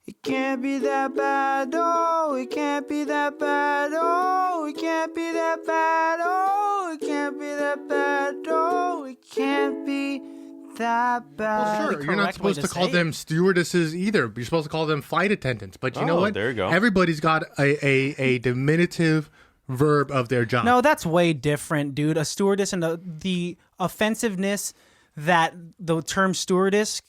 It can't be that bad, oh, it can't be that bad, oh, it can't be that bad, oh, it can't be that bad, oh, it can't be that bad. Well, sure, you're not supposed to call them stewardesses either. You're supposed to call them flight attendants. But you know what? There you go. Everybody's got a diminutive verb of their job. No, that's way different, dude. A stewardess and the offensiveness that the term stewardess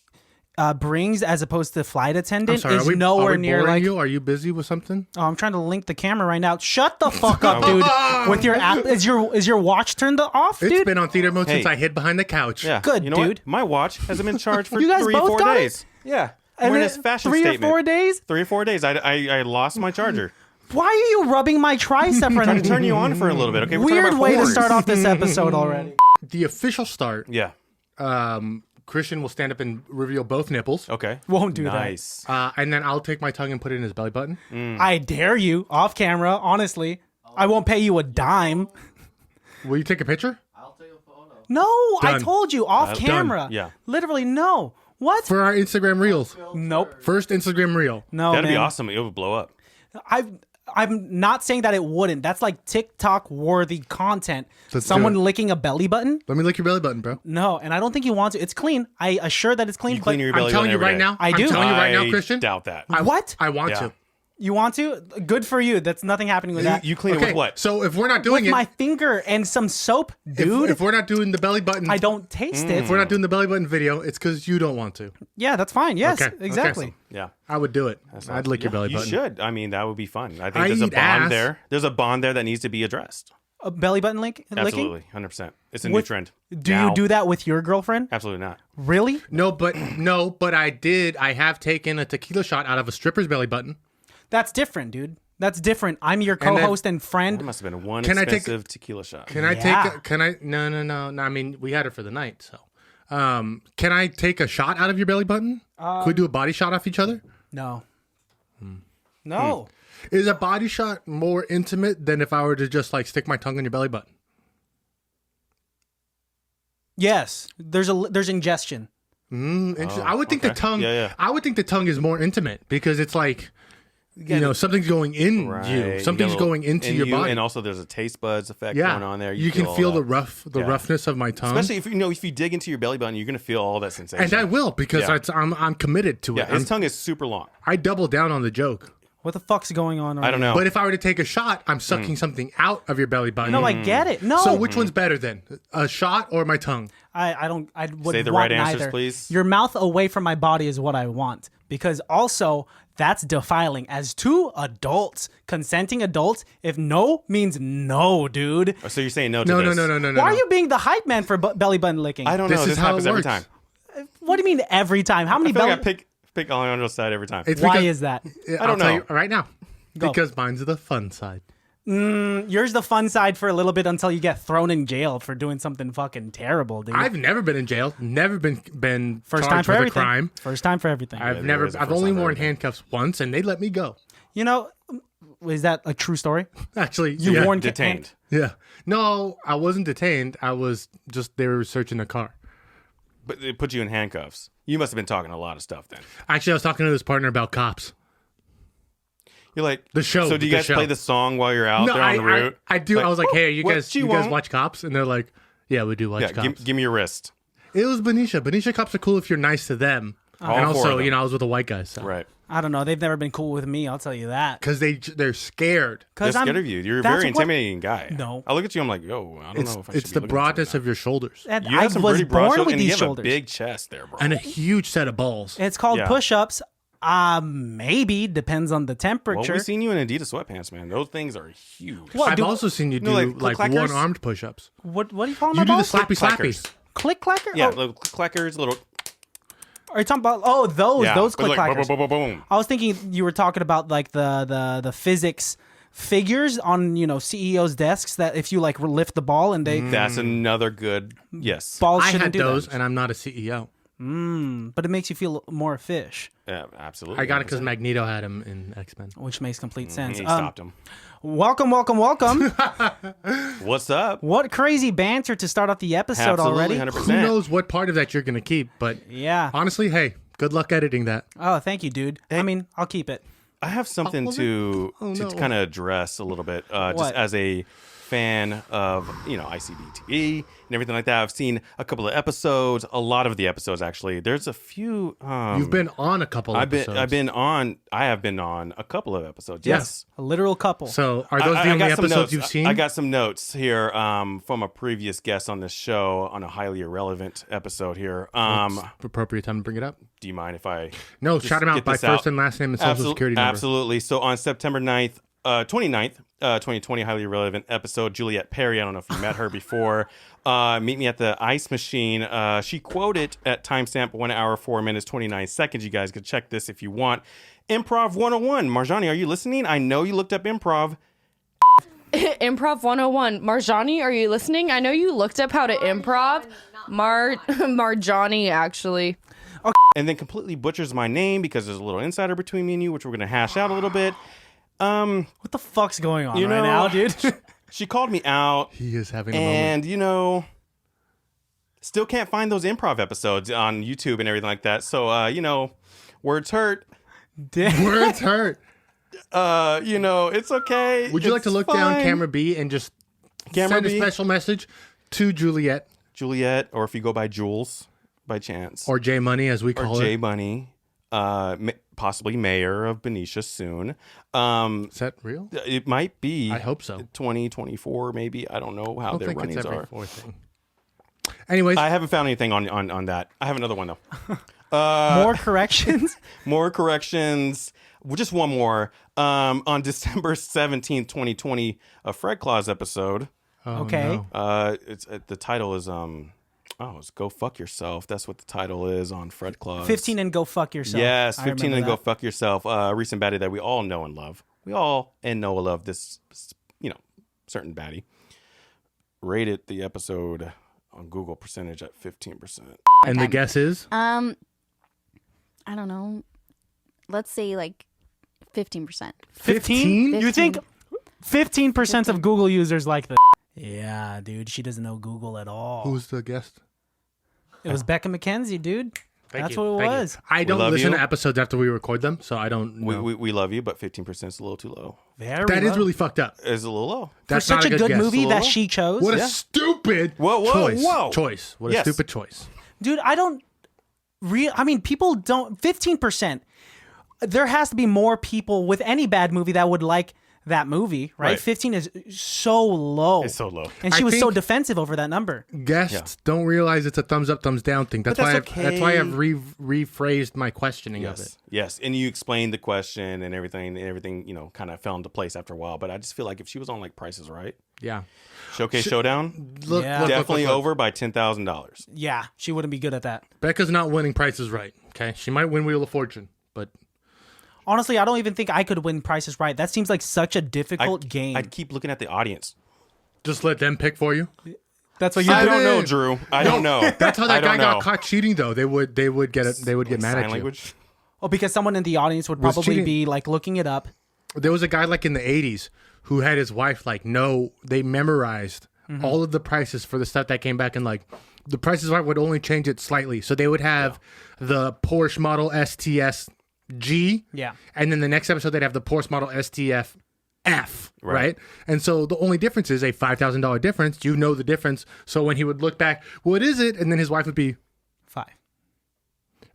brings as opposed to flight attendant is nowhere near like you. Are you busy with something? Oh, I'm trying to link the camera right now. Shut the fuck up, dude. With your app, is your watch turned off, dude? It's been on theater mode since I hid behind the couch. Yeah. Good, you know dude. What? My watch hasn't been charged for You guys 3 or both 4 got it? days. Yeah. And We're in then this fashion 3 statement. or 4 days? 3 or 4 days. I lost my charger. Why are you rubbing my tricep right Trying now? to turn you on for a little bit. Okay. We're Weird talking about way to horns. start off this episode already. The official start. Yeah. Christian will stand up and reveal both nipples. Okay. Won't do nice. And then I'll take my tongue and put it in his belly button. I dare you, off camera, honestly. I won't pay you a dime. Will you take a picture? No, I Done. told you, off camera. Yeah. Literally, no. What? For our Instagram reels. Nope. First Instagram reel. No, That'd be man. awesome. It would blow up. I'm not saying that it wouldn't. That's like TikTok worthy content. Let's Someone do it. licking a belly button? Let me lick your belly button, bro. No, and I don't think you want to. It's clean. I assure that it's clean. You clean but your I'm belly telling button you every right day. now. I do. I'm telling you right now, I Christian. doubt that. What? I want Yeah. to. You want to? Good for you. That's nothing happening with that. You clean it Okay, with what? so if we're not doing with it, my finger and some soap, dude. if we're not doing the belly button, I don't taste it. If we're not doing the belly button video, it's because you don't want to. Yeah, that's fine. Yes, Okay, okay, exactly. so Yeah. I would do it. I'd lick your belly You button. should. I mean, that would be fun. I think I there's a eat bond ass. there. There's a bond there that needs to be addressed. A belly button licking? Absolutely. 100%. It's a new With- trend. Do Now. you do that with your girlfriend? Absolutely not. Really? No, but I did. I have taken a tequila shot out of a stripper's belly button. That's different, dude. That's different. I'm your And then- co-host and friend. That must have been one Can I take- expensive tequila shot. Can I Yeah. take? Can I? No. I mean, we had it for the night. So, can I take a shot out of your belly button? Could we do a body shot off each other? No. No. Is a body shot more intimate than if I were to just like stick my tongue in your belly button? Yes. There's ingestion. Interesting. I would think the okay. tongue. Yeah. I would think the tongue is more intimate because it's like, something's going in you. Something's going into your body. And also there's a taste buds effect Yeah, going on there. you can feel all the that. roughness of my tongue, Especially if you dig into your belly button, you're gonna feel all that sensation. and I will because Yeah. I'm committed to yeah, it. his tongue is super long. I double down on the joke. What the fuck's going on? I don't know. But if I were to take a shot, I'm sucking something out of your belly button. No, I get it. No. So which one's better then, a shot or my tongue? I don't. I would Say the want right answers, neither. please. Your mouth away from my body is what I want because also that's defiling. As two adults, consenting adults, if no means no, dude. So you're saying no to No, this? no. Why are you being the hype man for belly button licking? I don't This know. is This how happens it every works. time. What do you mean every time? How many I feel belly? like I pick Alejandro's side every time. It's Why because- is that? I'll don't tell know. you right now. Go. Because mine's the fun side. Yours the fun side for a little bit until you get thrown in jail for doing something fucking terrible, dude. I've never been in jail. Never been First charged time for with everything. a crime. First time for everything. I've there is a I've first only time for worn everything. handcuffs once, and they let me go. You know, is that a true story? Actually, You yeah. warned Detained. Yeah. No, I wasn't detained. I was just they were searching the car. But they put you in handcuffs. You must have been talking a lot of stuff then. Actually, I was talking to this partner about cops. You're like The show, So do you the guys show. play the song while you're out No, there on the route? I do. Like, I was like, hey, you what guys you want? watch cops? And they're like, yeah, we do watch Yeah, cops. give me your wrist. It was Benicia. Benicia cops are cool if you're nice to them. All and four of also, them. I was with a white guy, so. Right. I don't know. They've never been cool with me. I'll tell you that. Because they're scared. They're scared of you. You're a that's very what- intimidating guy. No. I look at you, I'm like, yo, I don't know if I should It's be the looking at you broadness right of your shoulders And now. You I have some was pretty broad born shoulders, with and you these have shoulders. a big chest there, bro. and a huge set of balls. It's called Yeah. push-ups. Maybe depends on the well, temperature. we've seen you in Adidas sweatpants, man. Those things are huge. What? I've do- also seen you do know, like like click-clackers? one-armed push-ups. what do you call them? You do the balls? slappy Click-clackers. slappy. click clacker? Yeah, Oh, little clackers, little. are you talking about? Oh, those but click like, clackers. boom, boom, boom, boom. I was thinking you were talking about like the physics figures on CEOs' desks that if you like lift the ball and they That's another good. Yes. balls I shouldn't had do those, that. and I'm not a CEO. But it makes you feel more fish, Yeah, absolutely. I got it because Magneto had him in X-Men. which makes complete sense. He stopped him. Welcome. What's up? What crazy banter to start off the episode Absolutely, already. 100%. Who knows what part of that you're going to keep, but Yeah. honestly, hey, Good luck editing that. Oh, thank you, dude. I mean, I'll keep it. I have something to kind of address a little bit, just as a fan of ICBTB and everything like that. I've seen a couple of episodes, a lot of the episodes actually. There's a few. You've been on a couple of episodes. I have been on a couple of episodes. Yes, a literal couple. So are those the only episodes you've seen? I got some notes here from a previous guest on this show on a highly irrelevant episode here. Appropriate time to bring it up. Do you mind if I? No, shout him out by first and last name and social security number. Absolutely. So on September 9th, 29th, 2020, highly relevant episode, Juliet Perry. I don't know if you met her before. Meet me at the ice machine. She quoted at timestamp 1 hour, 4 minutes, 29 seconds. You guys can check this if you want. Improv 101. Marjonni, are you listening? I know you looked up improv. Improv 101. Marjonni, are you listening? I know you looked up how to improv. Marjonni, actually. Okay. And then completely butchers my name because there's a little insider between me and you, which we're going to hash out a little bit. What the fuck's going on now, dude? She called me out. He is having a moment. And, still can't find those improv episodes on YouTube and everything like that. So, words hurt. Words hurt. It's okay. Would you like to look down camera B and just send a special message to Juliet? Juliet, or if you go by Jules by chance. Or J Money, as we call it. Or J Money. Possibly mayor of Benicia soon. Is that real? It might be. I hope so. 2024, maybe. I don't know how their runnings are. Anyways, I haven't found anything on that. I have another one though. More corrections. More corrections. Well, just one more. On December 17th, 2020, a Fred Claus episode. Okay. No. It's the title is it's Go Fuck Yourself. That's what the title is on Fred Claus. 15 and Go Fuck Yourself. Yes, 15 and Go Fuck Yourself. Recent baddie that we all know and love. We all know and love this, certain baddie. Rated the episode on Google percentage at 15%. And the guess is? I don't know. Let's say like 15%. 15? You think 15% of Google users like this? Yeah, dude. She doesn't know Google at all. Who's the guest? It was Becca McKenzie, dude. That's what it was. I don't listen to episodes after we record them, so I don't know. We love you, but 15% is a little too low. That is really fucked up. It's a little low. That's for such a good movie that she chose. What a stupid choice. What a stupid choice. Dude, people don't... 15%. There has to be more people with any bad movie that would like that movie, right? 15 is so low. It's so low. And she was so defensive over that number. Guests don't realize it's a thumbs up, thumbs down thing. That's why I've rephrased my questioning of it. Yes, and you explained the question and everything, kind of fell into place after a while. But I just feel like if she was on like Price is Right. Yeah. Showcase Showdown. Definitely over by $10,000. Yeah, she wouldn't be good at that. Becca's not winning Price is Right. Okay. She might win Wheel of Fortune, but... Honestly, I don't even think I could win Price is Right. That seems like such a difficult game. I'd keep looking at the audience. Just let them pick for you? That's what you I don't know, Drew. I don't know. That's how that guy got caught cheating, though. They would get mad at you. Oh, because someone in the audience would probably be like looking it up. There was a guy like in the 80s who had his wife they memorized all of the prices for the stuff that came back, and like the Price is Right would only change it slightly. So they would have the Porsche model STS G, and then the next episode they'd have the Porsche model STF F, right? And so the only difference is a $5,000 difference. You know the difference. So when he would look back, what is it? And then his wife would be 5.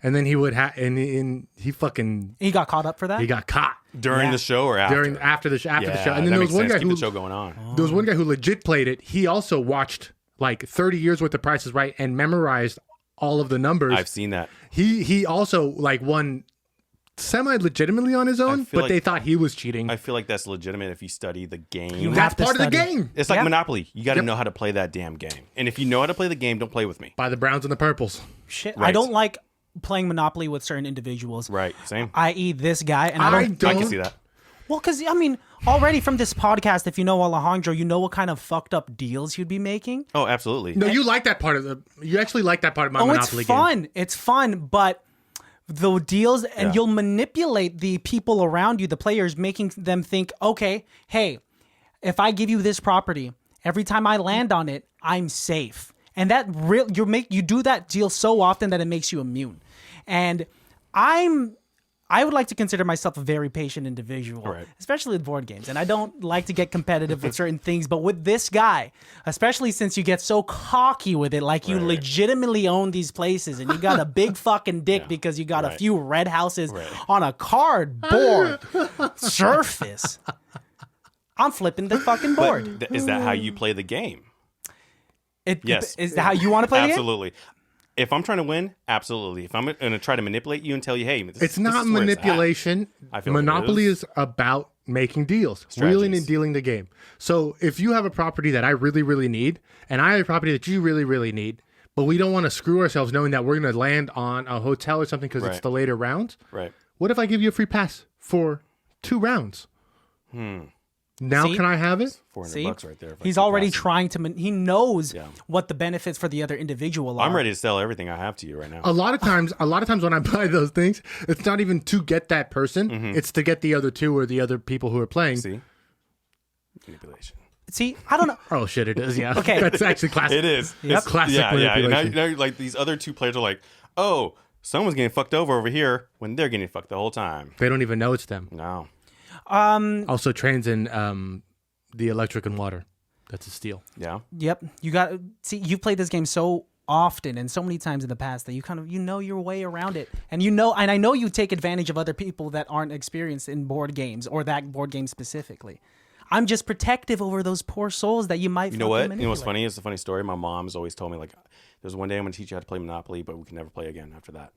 And then he would he got caught up for that. He got caught during the show or after? After the show. And then there was one guy the show going on. There was one guy who legit played it. He also watched like 30 years worth of Price is Right and memorized all of the numbers. I've seen that. He also like won semi-legitimately on his own, but they thought he was cheating. I feel like that's legitimate if you study the game. That's part of the game. It's like Monopoly. You got to know how to play that damn game. And if you know how to play the game, don't play with me. By the Browns and the Purples. Shit, right. I don't like playing Monopoly with certain individuals. Right, same. I.e. this guy. And I can see that. Well, because, already from this podcast, if you know Alejandro, you know what kind of fucked up deals you'd be making. Oh, absolutely. No, you like that part of you actually like that part of my Monopoly game. It's fun, but... the deals, and you'll manipulate the people around you, the players, making them think, okay, hey, if I give you this property, every time I land on it, I'm safe. And that you do that deal so often that it makes you immune. And I would like to consider myself a very patient individual, Right. especially with board games. And I don't like to get competitive with certain things. But with this guy, especially since you get so cocky with it, like you Right. legitimately own these places and you got a big fucking dick because you got a Right. few red houses Right. on a cardboard surface. I'm flipping the fucking board. Is that how you play the game? Yes. Is that how you want to play the game? Absolutely. If I'm trying to win, absolutely. If I'm going to try to manipulate you and tell you, hey, It's not is where it's at. manipulation. I feel like it Monopoly is. is about making deals, Strategies. wheeling and dealing the game. So if you have a property that I really, really need, and I have a property that you really, really need, but we don't want to screw ourselves knowing that we're going to land on a hotel or something because it's Right. the later rounds. Right. What if I give you a free pass for 2 rounds? Now See? can I have it? $400 right there. if I He's keep already passing. trying to. He knows Yeah. what the benefits for the other individual are. I'm ready to sell everything I have to you right now. A lot of times when I buy those things, it's not even to get that person. It's to get the other 2 or the other people who are playing. See? Manipulation. See, I don't know. Oh shit, it is. Yeah. Okay. That's actually classic. It is. It's classic Yeah. manipulation. Now, like these other 2 players are like, oh, someone's getting fucked over here when they're getting fucked the whole time. They don't even know it's them. No. Also, trains in the electric and water. That's a steal. Yeah. Yep, you got. See, you've played this game so often and so many times in the past that you know your way around it, and I know you take advantage of other people that aren't experienced in board games or that board game specifically. I'm just protective over those poor souls that you might. You know what? You know what's funny? It's a funny story. My mom's always told me, like, there's one day I'm going to teach you how to play Monopoly, but we can never play again after that.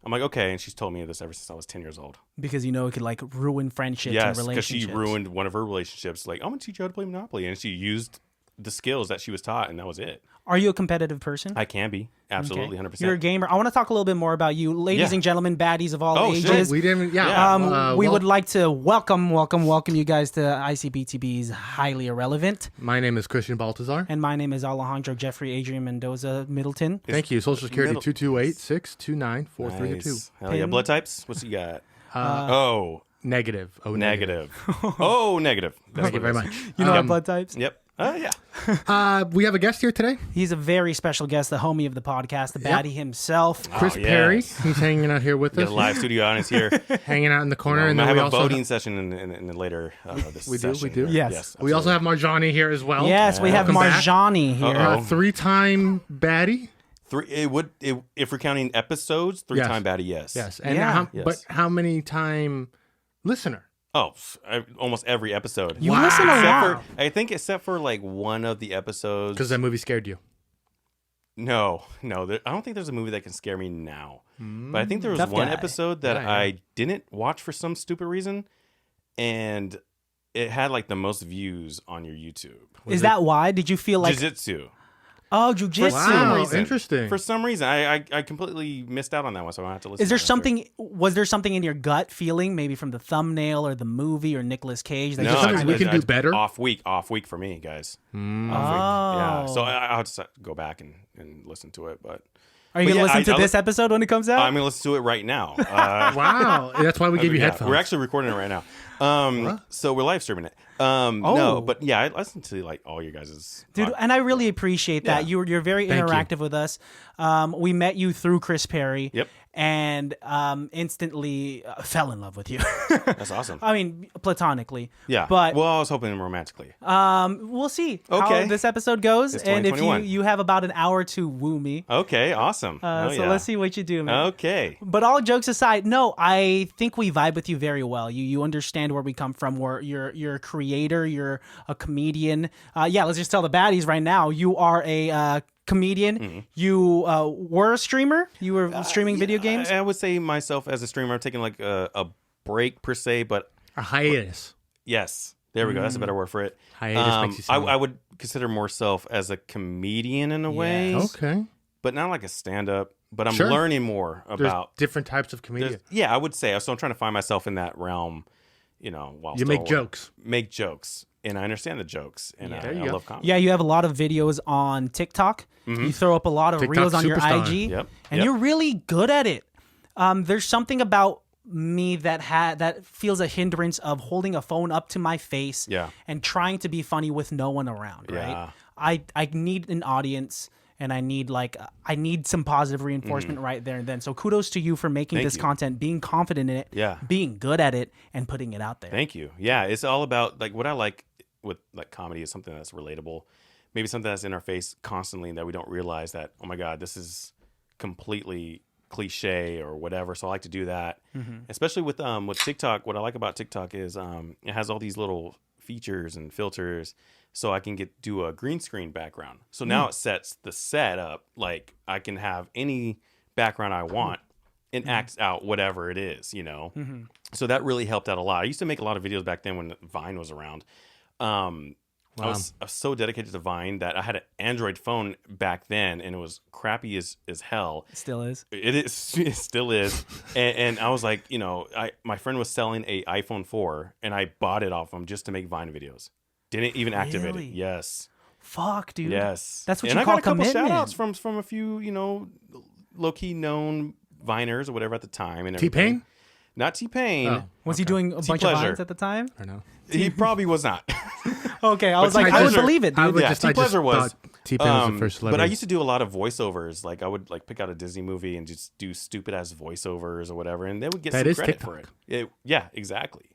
I'm like, okay. And she's told me this ever since I was 10 years old. Because you know it could like ruin friendships and Yes, because relationships. she ruined one of her relationships. Like, I'm going to teach you how to play Monopoly. And she used the skills that she was taught, and that was it. Are you a competitive person? I can be. Absolutely, Okay. 100%. You're a gamer. I want to talk a little bit more about you, ladies Yeah. and gentlemen, baddies of all Oh, shit. ages. We didn't. Yeah. Yeah. We well, would like to welcome you guys to ICBTB's Highly Irrelevant. My name is Christian Baltazar. And my name is Alejandro Jeffrey Adrian Mendoza Middleton. Thank you. Social Security middle- 228-629-4302. Nice. Hell yeah. Pin. Blood types? What's you got? Oh, Negative. Oh, negative. Oh, negative. That's Thank you what very it is. much. You know our blood types? Yep. Yeah. We have a guest here today, He's a very special guest, the homie of the podcast, the baddie himself. Chris yes. Perry. He's hanging out here with Got us, a live studio audience here. hanging out in the corner. I'm and going then to we have a also voting session in the later this We do, session. we do. here. Yes. we also have Marjonni here as well. Yes, we have Welcome back. Marjonni here. Uh-oh. 3-time baddie. If we're counting episodes, 3-time baddie, yes. Yes. And Yeah. Yes. but how many time listener? Oh, almost every episode. You listen a lot. I think except for like one of the episodes. Because that movie scared you. No. I don't think there's a movie that can scare me now. But I think there was Tough one guy. episode that Yeah. I didn't watch for some stupid reason, and it had like the most views on your YouTube. Is that why? Did you feel like, Jiu-Jitsu. oh, For jujitsu? some Wow, reason. interesting. For some reason, I completely missed out on that one, so I have to listen. Is there to that after. something? Was there something in your gut feeling, maybe from the thumbnail or the movie or Nicolas Cage? That No, just something kind we of- can do better? Off week for me, guys. Off week. Oh. Yeah. So I'll just go back and listen to it, but Are you but gonna yeah, listen to I this episode when it comes out? I'm gonna listen to it right now. Wow. That's why we gave you Yeah, headphones. we're actually recording it right now. So we're live streaming it. No, but yeah, I listen to like all you guys' Dude, and I really appreciate that. Yeah. You're very Thank you. interactive with us. We met you through Chris Perry. Yep. And instantly fell in love with you. That's awesome. I mean, platonically. Yeah. But well, I was hoping romantically. we'll see how Okay. this episode goes. It's And if 2021. you have about an hour to woo me. Okay, awesome. So let's see what you do, man. Okay. But all jokes aside, no, I think we vibe with you very well. You understand where we come from. You're a creator. You're a comedian. Yeah, let's just tell the baddies right now. You are a comedian. Mm-hmm. You were a streamer. You were streaming video games. I would say myself as a streamer, I'm taking like a break per se, but A hiatus. yes, there we go. That's a better word for it. Hiatus makes you sound I would consider myself as a comedian in a way, Yes. Okay. but not like a stand-up. But I'm Sure. learning more There's about. different types of comedian. Yeah, I would say so. I'm trying to find myself in that realm. While You still make jokes. make jokes, and I understand the jokes, and There you I go. love comedy. Yeah, you have a lot of videos on TikTok. You throw up a lot of TikTok reels on your superstar. IG, Yep, and yep. you're really good at it. There's something about me that feels a hindrance of holding a phone up to my face Yeah. and trying to be funny with no one around. Right? Yeah. I need an audience. and I need some positive reinforcement right there and then. So kudos to you for making Thank this you. content, being confident in it, Yeah. being good at it, and putting it out there. Thank you. Yeah, it's all about like what I like with like comedy is something that's relatable, maybe something that's in our face constantly and that we don't realize that, oh my God, this is completely cliche or whatever. So I like to do that, especially with TikTok. What I like about TikTok is it has all these little features and filters, so I can do a green screen background. So now it sets the set up like I can have any background I want and acts out whatever it is, you know. So that really helped out a lot. I used to make a lot of videos back then when Vine was around. I was so dedicated to Vine that I had an Android phone back then, and it was crappy as hell. It still is. It still is. and I was like, you know, my friend was selling a iPhone 4, and I bought it off him just to make Vine videos. Didn't even activate Really? it. Yes. Fuck, dude. Yes. That's what and you I call got a couple commitment. shout outs from a few, you know, low key known Viners or whatever at the time. And everything. T-Pain? Not T-Pain. Oh. Was he doing a bunch of T-Pleasure. vines at the time? I know. He probably was not. Okay, I was like, I would T-Pleasure- believe it, dude. I would Yeah, just T-Pleasure was. thought T-Pain was the first celebrity. But I used to do a lot of voiceovers. Like I would like pick out a Disney movie and just do stupid ass voiceovers or whatever, and they would get That some is credit TikTok. for it. Yeah, exactly.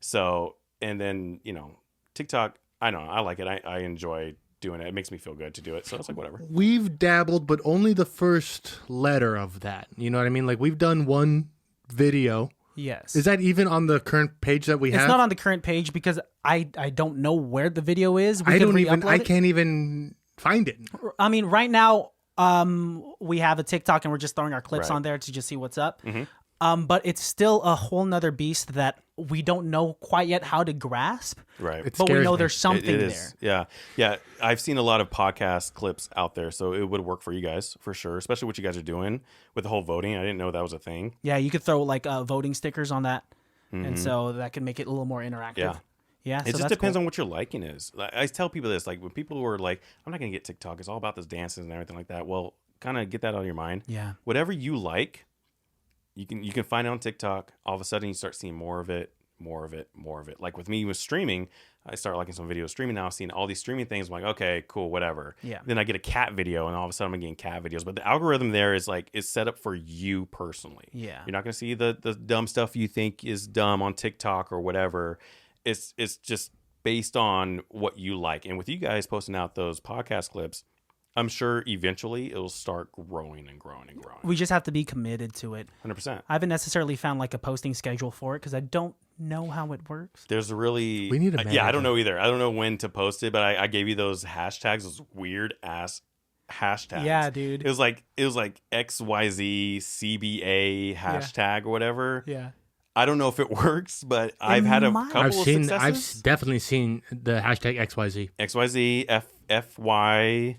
So and then you know TikTok. I don't know. I like it. I enjoy doing it. It makes me feel good to do it. So it's like whatever. We've dabbled, but only the first letter of that. You know what I mean? Like we've done one video. Yes. Is that even on the current page that we have? It's not on the current page because I don't know where the video is. I could don't even. re-upload I it. can't even find it. I mean, right now, we have a TikTok and we're just throwing our clips Right. on there to just see what's up. Mm-hmm. But it's still a whole nother beast that we don't know quite yet how to grasp. Right. It But we scares know me. there's something It there. is. Yeah. Yeah. I've seen a lot of podcast clips out there, so it would work for you guys for sure, especially what you guys are doing with the whole voting. I didn't know that was a thing. Yeah, you could throw like voting stickers on that, and so that can make it a little more interactive. Yeah. Yeah. It so just that's depends cool. on what your liking is. Like, I tell people this, like when people were like, I'm not going to get TikTok. It's all about this dances and everything like that. Well, kind of get that out of your mind. Yeah. Whatever you like, you can find it on TikTok. All of a sudden you start seeing more of it. Like with me with streaming, I start liking some videos streaming now, seeing all these streaming things. I'm like, okay, cool, whatever. Yeah. Then I get a cat video and all of a sudden I'm getting cat videos. But the algorithm there is set up for you personally. Yeah. You're not going to see the dumb stuff you think is dumb on TikTok or whatever. It's just based on what you like. And with you guys posting out those podcast clips, I'm sure eventually it'll start growing and growing and growing. We just have to be committed to it. 100%. I haven't necessarily found like a posting schedule for it because I don't know how it works. There's a really... We need a Yeah, I manager. don't know either. I don't know when to post it, but I gave you those hashtags, those weird ass hashtags. Yeah, dude. It was like XYZ CBA hashtag or whatever. Yeah. I don't know if it works, but I've had a might. couple of I've successes. definitely seen the hashtag XYZ. XYZ FY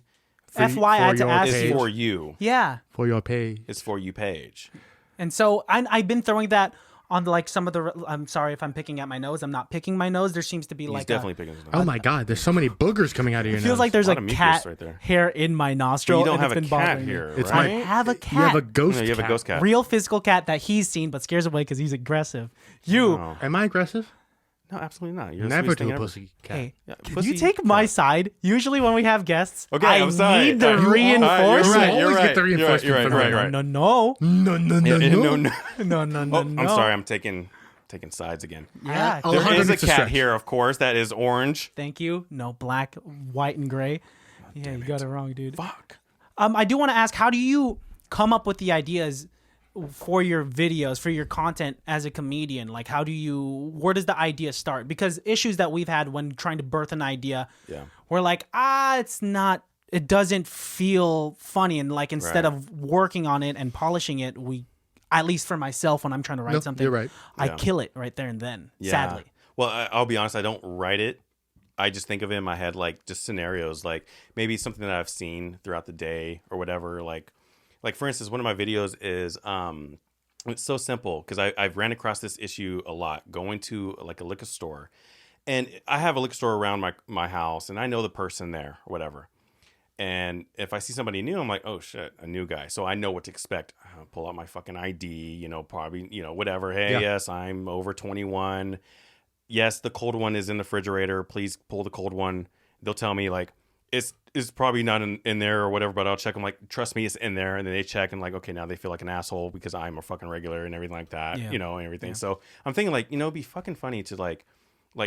FY, I had to your ask is page. you. for you. Yeah. For your pay. It's for you page. And so I've been throwing that on like some of the. I'm sorry if I'm picking at my nose. I'm not picking my nose. There seems to be He's like definitely picking his Oh nose. my God! There's so many boogers coming out of your it feels nose. like there's A a lot of mucus cat right there. hair in my But nostril. you don't and have it's a been cat bothering me. here, It's right? I have a cat. you have a ghost. No, you have a cat. ghost cat. Real physical cat that he's seen but scares away because he's aggressive. You, No. Am I aggressive? No, absolutely not. You're the Never sweetest to thing a ever. pussy cat. hey, Yeah, can pussy you take my cat. side? Usually when we have guests, Okay, I I'm sorry. need the You're reinforcement. right. You're Always right. get the You're right. reinforcement You're right. from Right. her. Right. No, No, no, Yeah, no, no. no, no, Oh, no. I'm sorry. I'm taking sides again. Yeah, Oh, There 100 is a it's a cat stretch. here, of course, that is orange. thank you. No, black, white, and gray. Yeah, you got it wrong, dude. Fuck. I do want to ask, how do you come up with the ideas for your videos, for your content as a comedian? Like, where does the idea start? Because issues that we've had when trying to birth an idea, Yeah. we're like, it doesn't feel funny. And like, instead Right. of working on it and polishing it, at least for myself, when I'm trying to write No, something, you're right. I Yeah. kill it right there and then, Yeah. sadly. Well, I'll be honest. I don't write it. I just think of it in my head, like just scenarios, like maybe something that I've seen throughout the day or whatever. Like for instance, one of my videos is it's so simple because I've ran across this issue a lot going to like a liquor store, and I have a liquor store around my house, and I know the person there or whatever. And if I see somebody new, I'm like, oh shit, a new guy. So I know what to expect. I'll pull out my fucking ID, probably, whatever. Hey, Yeah. yes, I'm over 21. Yes, the cold one is in the refrigerator. Please pull the cold one. They'll tell me like, it's probably not in there or whatever, but I'll check. I'm like, trust me, it's in there. And then they check and like, okay, now they feel like an asshole because I'm a fucking regular and everything like that, Yeah. you know, and everything. Yeah. So I'm thinking like, you know, it'd be fucking funny to like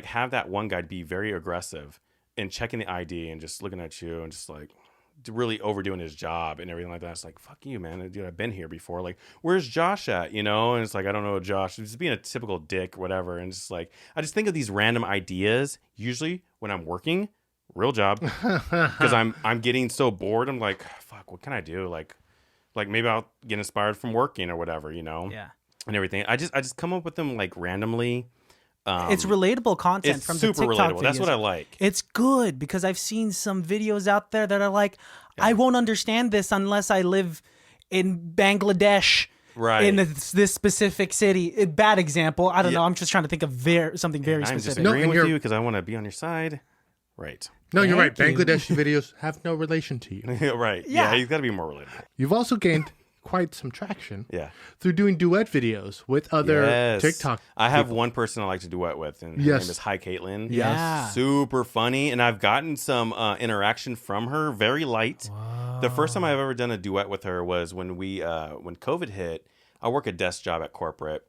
have that one guy be very aggressive and checking the ID and just looking at you and just like really overdoing his job and everything like that. It's like, fuck you, man. Dude, I've been here before. Like, where's Josh at? You know? And it's like, I don't know Josh. Just being a typical dick or whatever. And just like, I just think of these random ideas usually when I'm working. Real job, because I'm getting so bored. I'm like, fuck, what can I do? Like maybe I'll get inspired from working or whatever, you know? Yeah. And everything. I just come up with them like randomly. It's relatable content It's from the super TikTok relatable. videos. That's what I like. It's good because I've seen some videos out there that are like, I won't understand this unless I live in Bangladesh. Right. In this specific city. Bad example. I don't know. I'm just trying to think of something very I'm just specific. No, agreeing and with you're- you because I want to be on your side. Right. No, you're right. Thank you. Bangladeshi videos have no relation to you. Right. Yeah. Yeah, he's got to be more relatable. You've also gained quite some traction Yeah. through doing duet videos with other Yes. TikTok. I have one person I like to duet with, and her Yes. name is Hi Caitlin. Yeah. Super funny, and I've gotten some interaction from her, very light. The first time I've ever done a duet with her was when when COVID hit. I work a desk job at corporate,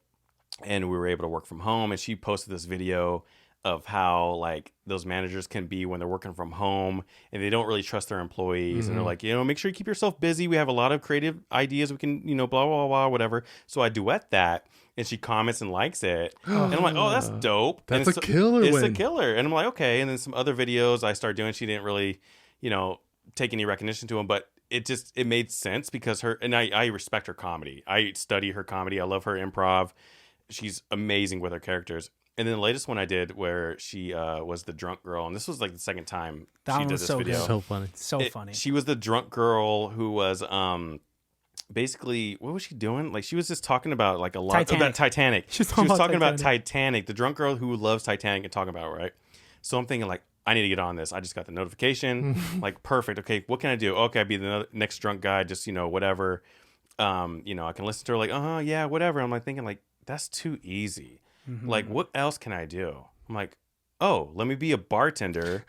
and we were able to work from home, and she posted this video of how like those managers can be when they're working from home and they don't really trust their employees and they're like, you know, make sure you keep yourself busy. We have a lot of creative ideas. We can, you know, blah, blah, blah, whatever. So I duet that and she comments and likes it. And I'm like, oh, that's dope. That's And a killer It's a win. killer. And I'm like, okay. And then some other videos I started doing, she didn't really, you know, take any recognition to them, but it made sense because I respect her comedy. I study her comedy. I love her improv. She's amazing with her characters. And then the latest one I did where she was the drunk girl, and this was like the second time That she one did was this so video. good. So funny. So funny. She was the drunk girl who was basically, what was she doing? Like she was just talking about like a lot about Titanic. She was She was talking talking about about Titanic, the drunk girl who loves Titanic and talking about it, right? So I'm thinking like, I need to get on this. I just got the notification. Like, perfect. Okay, what can I do? Okay, I'll be the next drunk guy, just, you know, whatever. You know, I can listen to her like, yeah, whatever. I'm like thinking like, that's too easy. Like, what else can I do? I'm like, oh, let me be a bartender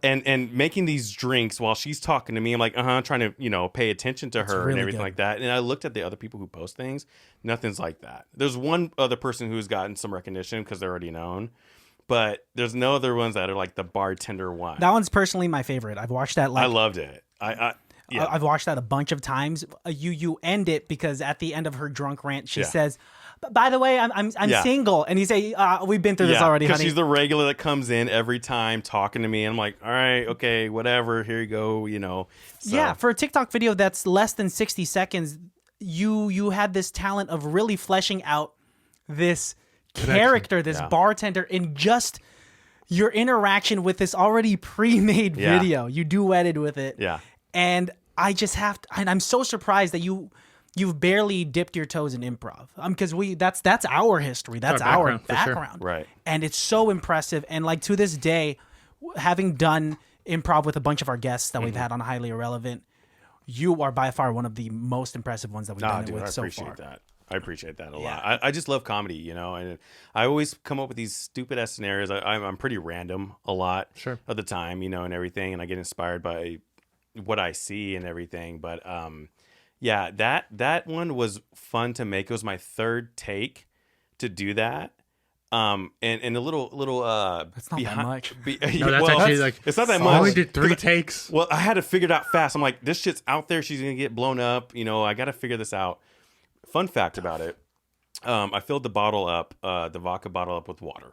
and making these drinks while she's talking to me. I'm like, trying to, you know, pay attention to her really and everything good. like that. And I looked at the other people who post things. Nothing's like that. There's one other person who's gotten some recognition because they're already known. But there's no other ones that are like the bartender one. That one's personally my favorite. I've watched that like I loved it. Yeah. I've watched that a bunch of times. You end it because at the end of her drunk rant, she Yeah. says, "By the way, I'm Yeah. single," and you say, "We've been through this already, because honey." she's the regular that comes in every time talking to me. And I'm like, all right, okay, whatever. Here you go. You know. So, Yeah, for a TikTok video that's less than 60 seconds, you had this talent of really fleshing out this character, this Yeah. bartender, in just your interaction with this already pre-made Yeah. video. You duetted with it. Yeah. And I just and I'm so surprised that you've barely dipped your toes in improv. Because that's our history. That's our background, for sure. background. Right. And it's so impressive. And like to this day, having done improv with a bunch of our guests that we've had on Highly Irrelevant, you are by far one of the most impressive ones that we've done it Dude, with I so appreciate far. that. I appreciate that a Yeah. lot. I just love comedy, you know, and I always come up with these stupid ass scenarios. I'm pretty random a lot of the time, you know, and everything, and I get inspired by what I see and everything. But yeah, that one was fun to make. It was my third take to do that. And a little That's not that much. No, that's actually like it's not that I much. only did 3 takes. Well, I had to figure it out fast. I'm like, this shit's out there. She's gonna get blown up. You know, I got to figure this out. Fun fact about it: I filled the bottle up, the vodka bottle up with water,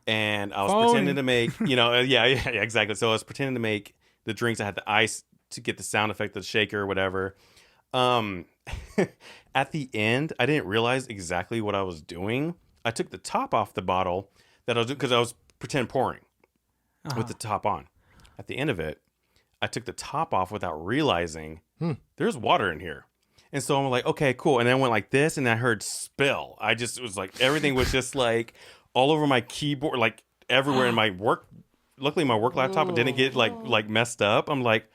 and I was pretending to make, you know, yeah, exactly. So I was pretending to make the drinks. I had the ice to get the sound effect of the shaker or whatever. At the end, I didn't realize exactly what I was doing. I took the top off the bottle that I was doing because I was pretend pouring with the top on. At the end of it, I took the top off without realizing there's water in here. And so I'm like, okay, cool. And then I went like this and I heard spill. It was like, everything was just like all over my keyboard, like everywhere in my work. Luckily my work laptop didn't get like messed up. I'm like,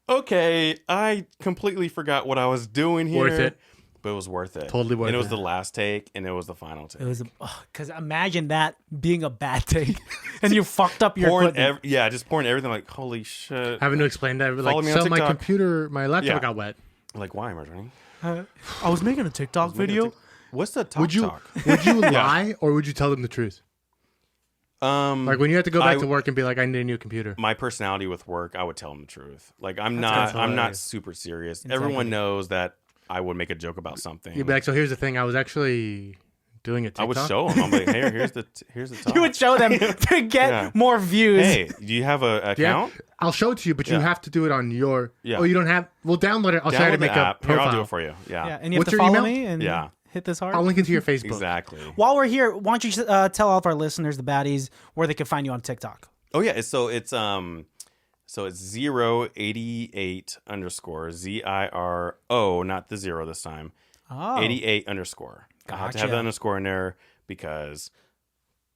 okay, I completely forgot what I was doing here. Worth it. but it was worth it. Totally worth And it was it. the last take, and it was the final take. It was because imagine that being a bad take, and you fucked up your pouring equipment. just pouring everything. Like, holy shit! Having to explain that, Follow like, me on so my TikTok. my laptop Yeah. got wet. Like, why, Marjonni? I was making a TikTok video. What's the talk Would you talk? would you lie or would you tell them the truth? Like Like when you have to go back to work and be like, I need a new computer. my personality with work, I would tell them the truth. Like I'm That's not hilarious. super serious. Everyone knows that I would make a joke about something. You'd be like, so here's the thing. I was actually doing a TikTok. I would show them. I'm like, hey, here's the talk. You would show them to get Yeah. more views. Hey, do you have a Yeah, account? I'll show it to you, but you Yeah. have to do it on your. Yeah. Oh, you don't have. We'll download it. I'll show you how to Download make the a app. Here, profile. I'll do it for you. Yeah, Yeah, and you have What's to your follow email? me and Yeah. hit this hard. I'll link into your Facebook. exactly. While we're here, why don't you tell all of our listeners, the baddies, where they can find you on TikTok? Oh yeah, so it's 088 underscore ZIRO, not the zero this time. Oh, 88 underscore. I have to have Gotcha. the underscore in there because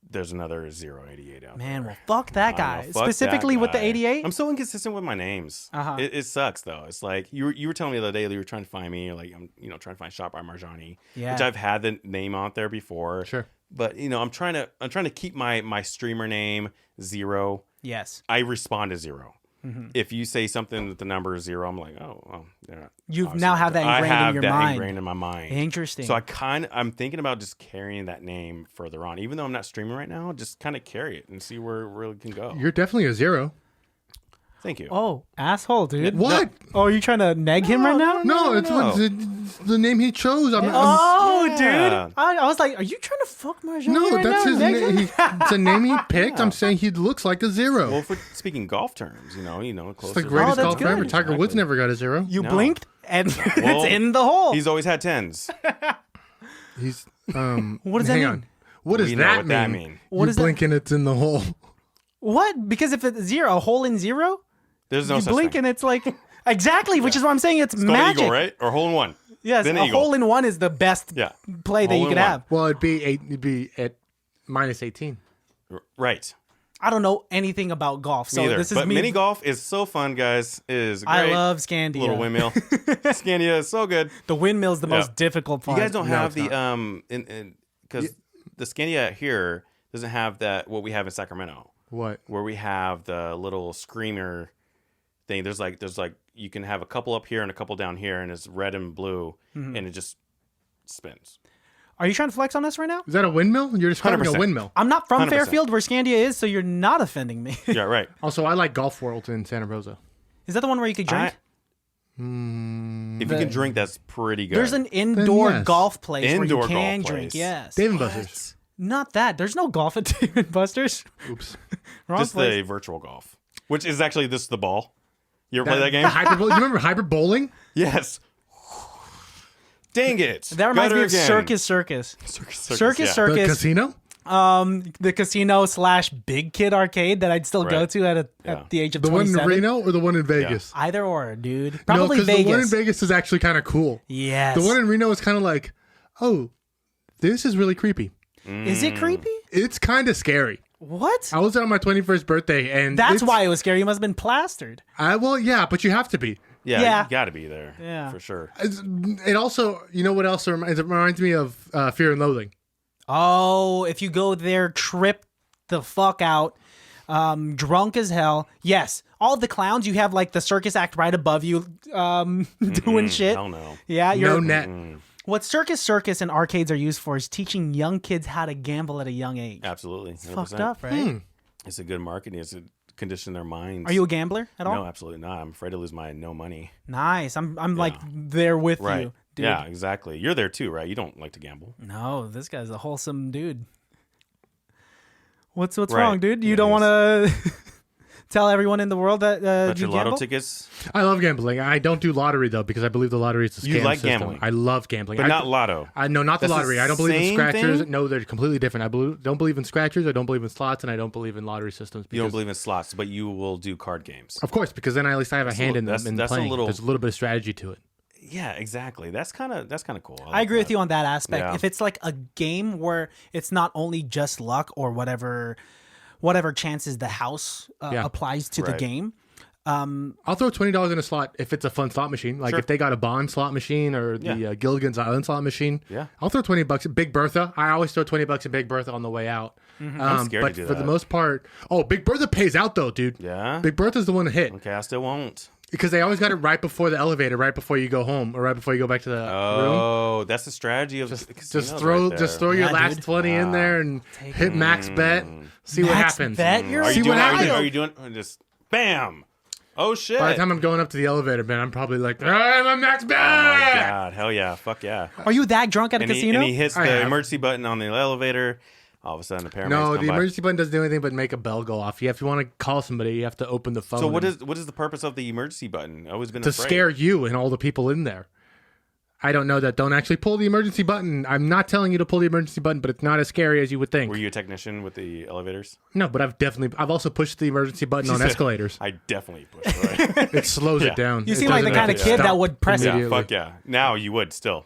there's another 088 out man, there. well, fuck that I guy. know, fuck Specifically that with the guy. 88. I'm so inconsistent with my names. Uh-huh. It sucks though. It's like you were telling me the other day that you were trying to find me. You're like, I'm trying to find Shop by Marjonni, Yeah. which I've had the name out there before. Sure. But I'm trying to keep my streamer name zero. Yes. I respond to zero. If you say something with the number is zero, I'm like, oh, yeah. You Obviously, now have that I ingrained have in your that mind. ingrained in my mind. Interesting. So I'm thinking about just carrying that name further on, even though I'm not streaming right now. Just kind of carry it and see where it can go. You're definitely a zero. Thank you. oh, asshole, dude. What? Oh, are you trying to neg him right now? No, it's no. the name he chose. Oh, Yeah. dude. I was like, are you trying to fuck Marjonni no, right that's now? his Neg name. him? It's a name he picked. I'm saying he looks like a zero. Well, for speaking golf terms, it's close the to greatest that's golfer ever. good. Tiger Woods never got a zero. You No. blinked and Well, it's in the hole. He's always had tens. He's What does that hang mean? on. What does We know that what mean? that mean. What you is that? blink and it's in the hole. What? Because if it's zero, a hole in zero, There's no you such blink thing. and it's like exactly, which is what I'm saying. It's, It's called magic, eagle, right? Or hole in one. Yes, Then a eagle. hole in one is the best Yeah. play that Hole you in could one. have. Well, it'd be at minus 18. Right. I don't know anything about golf, so Me either. this is But me. mini golf is so fun, guys. It is great. I love Scandia. Little windmill. Scandia is so good. The windmill's the most difficult part. You guys don't No, have it's the because the Scandia here doesn't have that what we have in Sacramento, What? where we have the little screamer thing. There's like you can have a couple up here and a couple down here, and it's red and blue, and it just spins. Are you trying to flex on us right now? Is that a windmill? You're describing 100%. a windmill. I'm not from 100%. Fairfield, where Scandia is, so you're not offending me. Yeah, right. Also, I like Golf World in Santa Rosa. Is that the one where you could drink? If you can drink, that's pretty good. There's an indoor yes. golf place Indoor where you can golf drink. place. Yes. Dave and Buster's. Not that. There's no golf at Dave and Buster's. Oops. Wrong just place. the virtual golf, which is actually this is the ball. You ever play that game? Do you remember Hyper Bowling? Yes. Dang it! That reminds Got me her of again. Circus. Circus. The Circus. casino? The casino / Big Kid Arcade that I'd still go Right. to at Yeah. the age of The one 27. in Reno or the one in Vegas? Either or, dude. No, Probably because Vegas. the one in Vegas is actually kind of cool. Yes. The one in Reno is kind of like, oh, this is really creepy. Is it creepy? It's kind of scary. What? I was there on my 21st birthday, and That's it's- why it was scary. You must have been plastered. Well, yeah, but you have to be. Yeah, Yeah. you got to be there. Yeah. for sure. It also, you know what else it reminds me of? Fear and Loathing. Oh, if you go there, trip the fuck out, drunk as hell. Yes, all the clowns. You have like the circus act right above you, doing shit. Hell no. Yeah, No you're. net. What circus and arcades are used for is teaching young kids how to gamble at a young age. Absolutely. It's 100%. fucked up, right? It's a good marketing. It's a condition their minds. Are you a gambler at all? No, absolutely not. I'm afraid to lose my no money. Nice. I'm like there with Right. you, dude. Yeah, exactly. You're there too, right? You don't like to gamble. No, this guy's a wholesome dude. What's Right. wrong, dude? You Yeah, don't he want to tell everyone in the world that Got you your lotto gamble? tickets, I love gambling. I don't do lottery though because I believe the lottery is a scam You like system. gambling. I love gambling, but not lotto. No, not the That's the lottery. I don't believe in same scratchers. thing? No, they're completely different. Don't believe in scratchers. I don't believe in slots, and I don't believe in lottery systems. You don't because- believe in slots, but you will do card games. Of course, because then at least I have a hand in them. that's- In that's a playing. little- There's a little bit of strategy to it. Yeah, exactly. That's kind of cool. I agree with you on that aspect. Yeah. If it's like a game where it's not only just luck or whatever chances the house Yeah. applies to the Right. game, I'll throw $20 in a slot if it's a fun slot machine. Like Sure. if they got a Bond slot machine or the Gilligan's Island slot machine. Yeah. I'll throw $20. Big Bertha. I always throw $20 in Big Bertha on the way out. I'm scared but to do for that. the most part, Big Bertha pays out though, dude. Yeah? Big Bertha's the one to hit Okay, I still won't. because they always got it right before the elevator, right before you go home, or right before you go back to the room. Oh, that's the strategy of Just throw your Yeah, last dude. 20 in there and hit max bet. See what Max happens. bet? You're Are See you what doing? happens. Are you doing? Just bam. Oh shit. By the time I'm going up to the elevator, man, I'm probably like, I'm a max bet. Oh my god! Hell yeah! Fuck yeah! Are you that drunk at a And casino? he hits I the have. emergency button on the elevator. All of a sudden, the paramedics No, come the by. emergency button doesn't do anything but make a bell go off. If you want to call somebody, you have to open the phone. So what and- is the purpose of the emergency button? I've always been to afraid. scare you and all the people in there? I don't know that. Don't actually pull the emergency button. I'm not telling you to pull the emergency button, but it's not as scary as you would think. Were you a technician with the elevators? No, but I've also pushed the emergency button on escalators. I definitely pushed. Right? It slows it down. You It seem like the doesn't kind have of to kid that stop would press it. yeah, immediately. fuck yeah. Now you would still.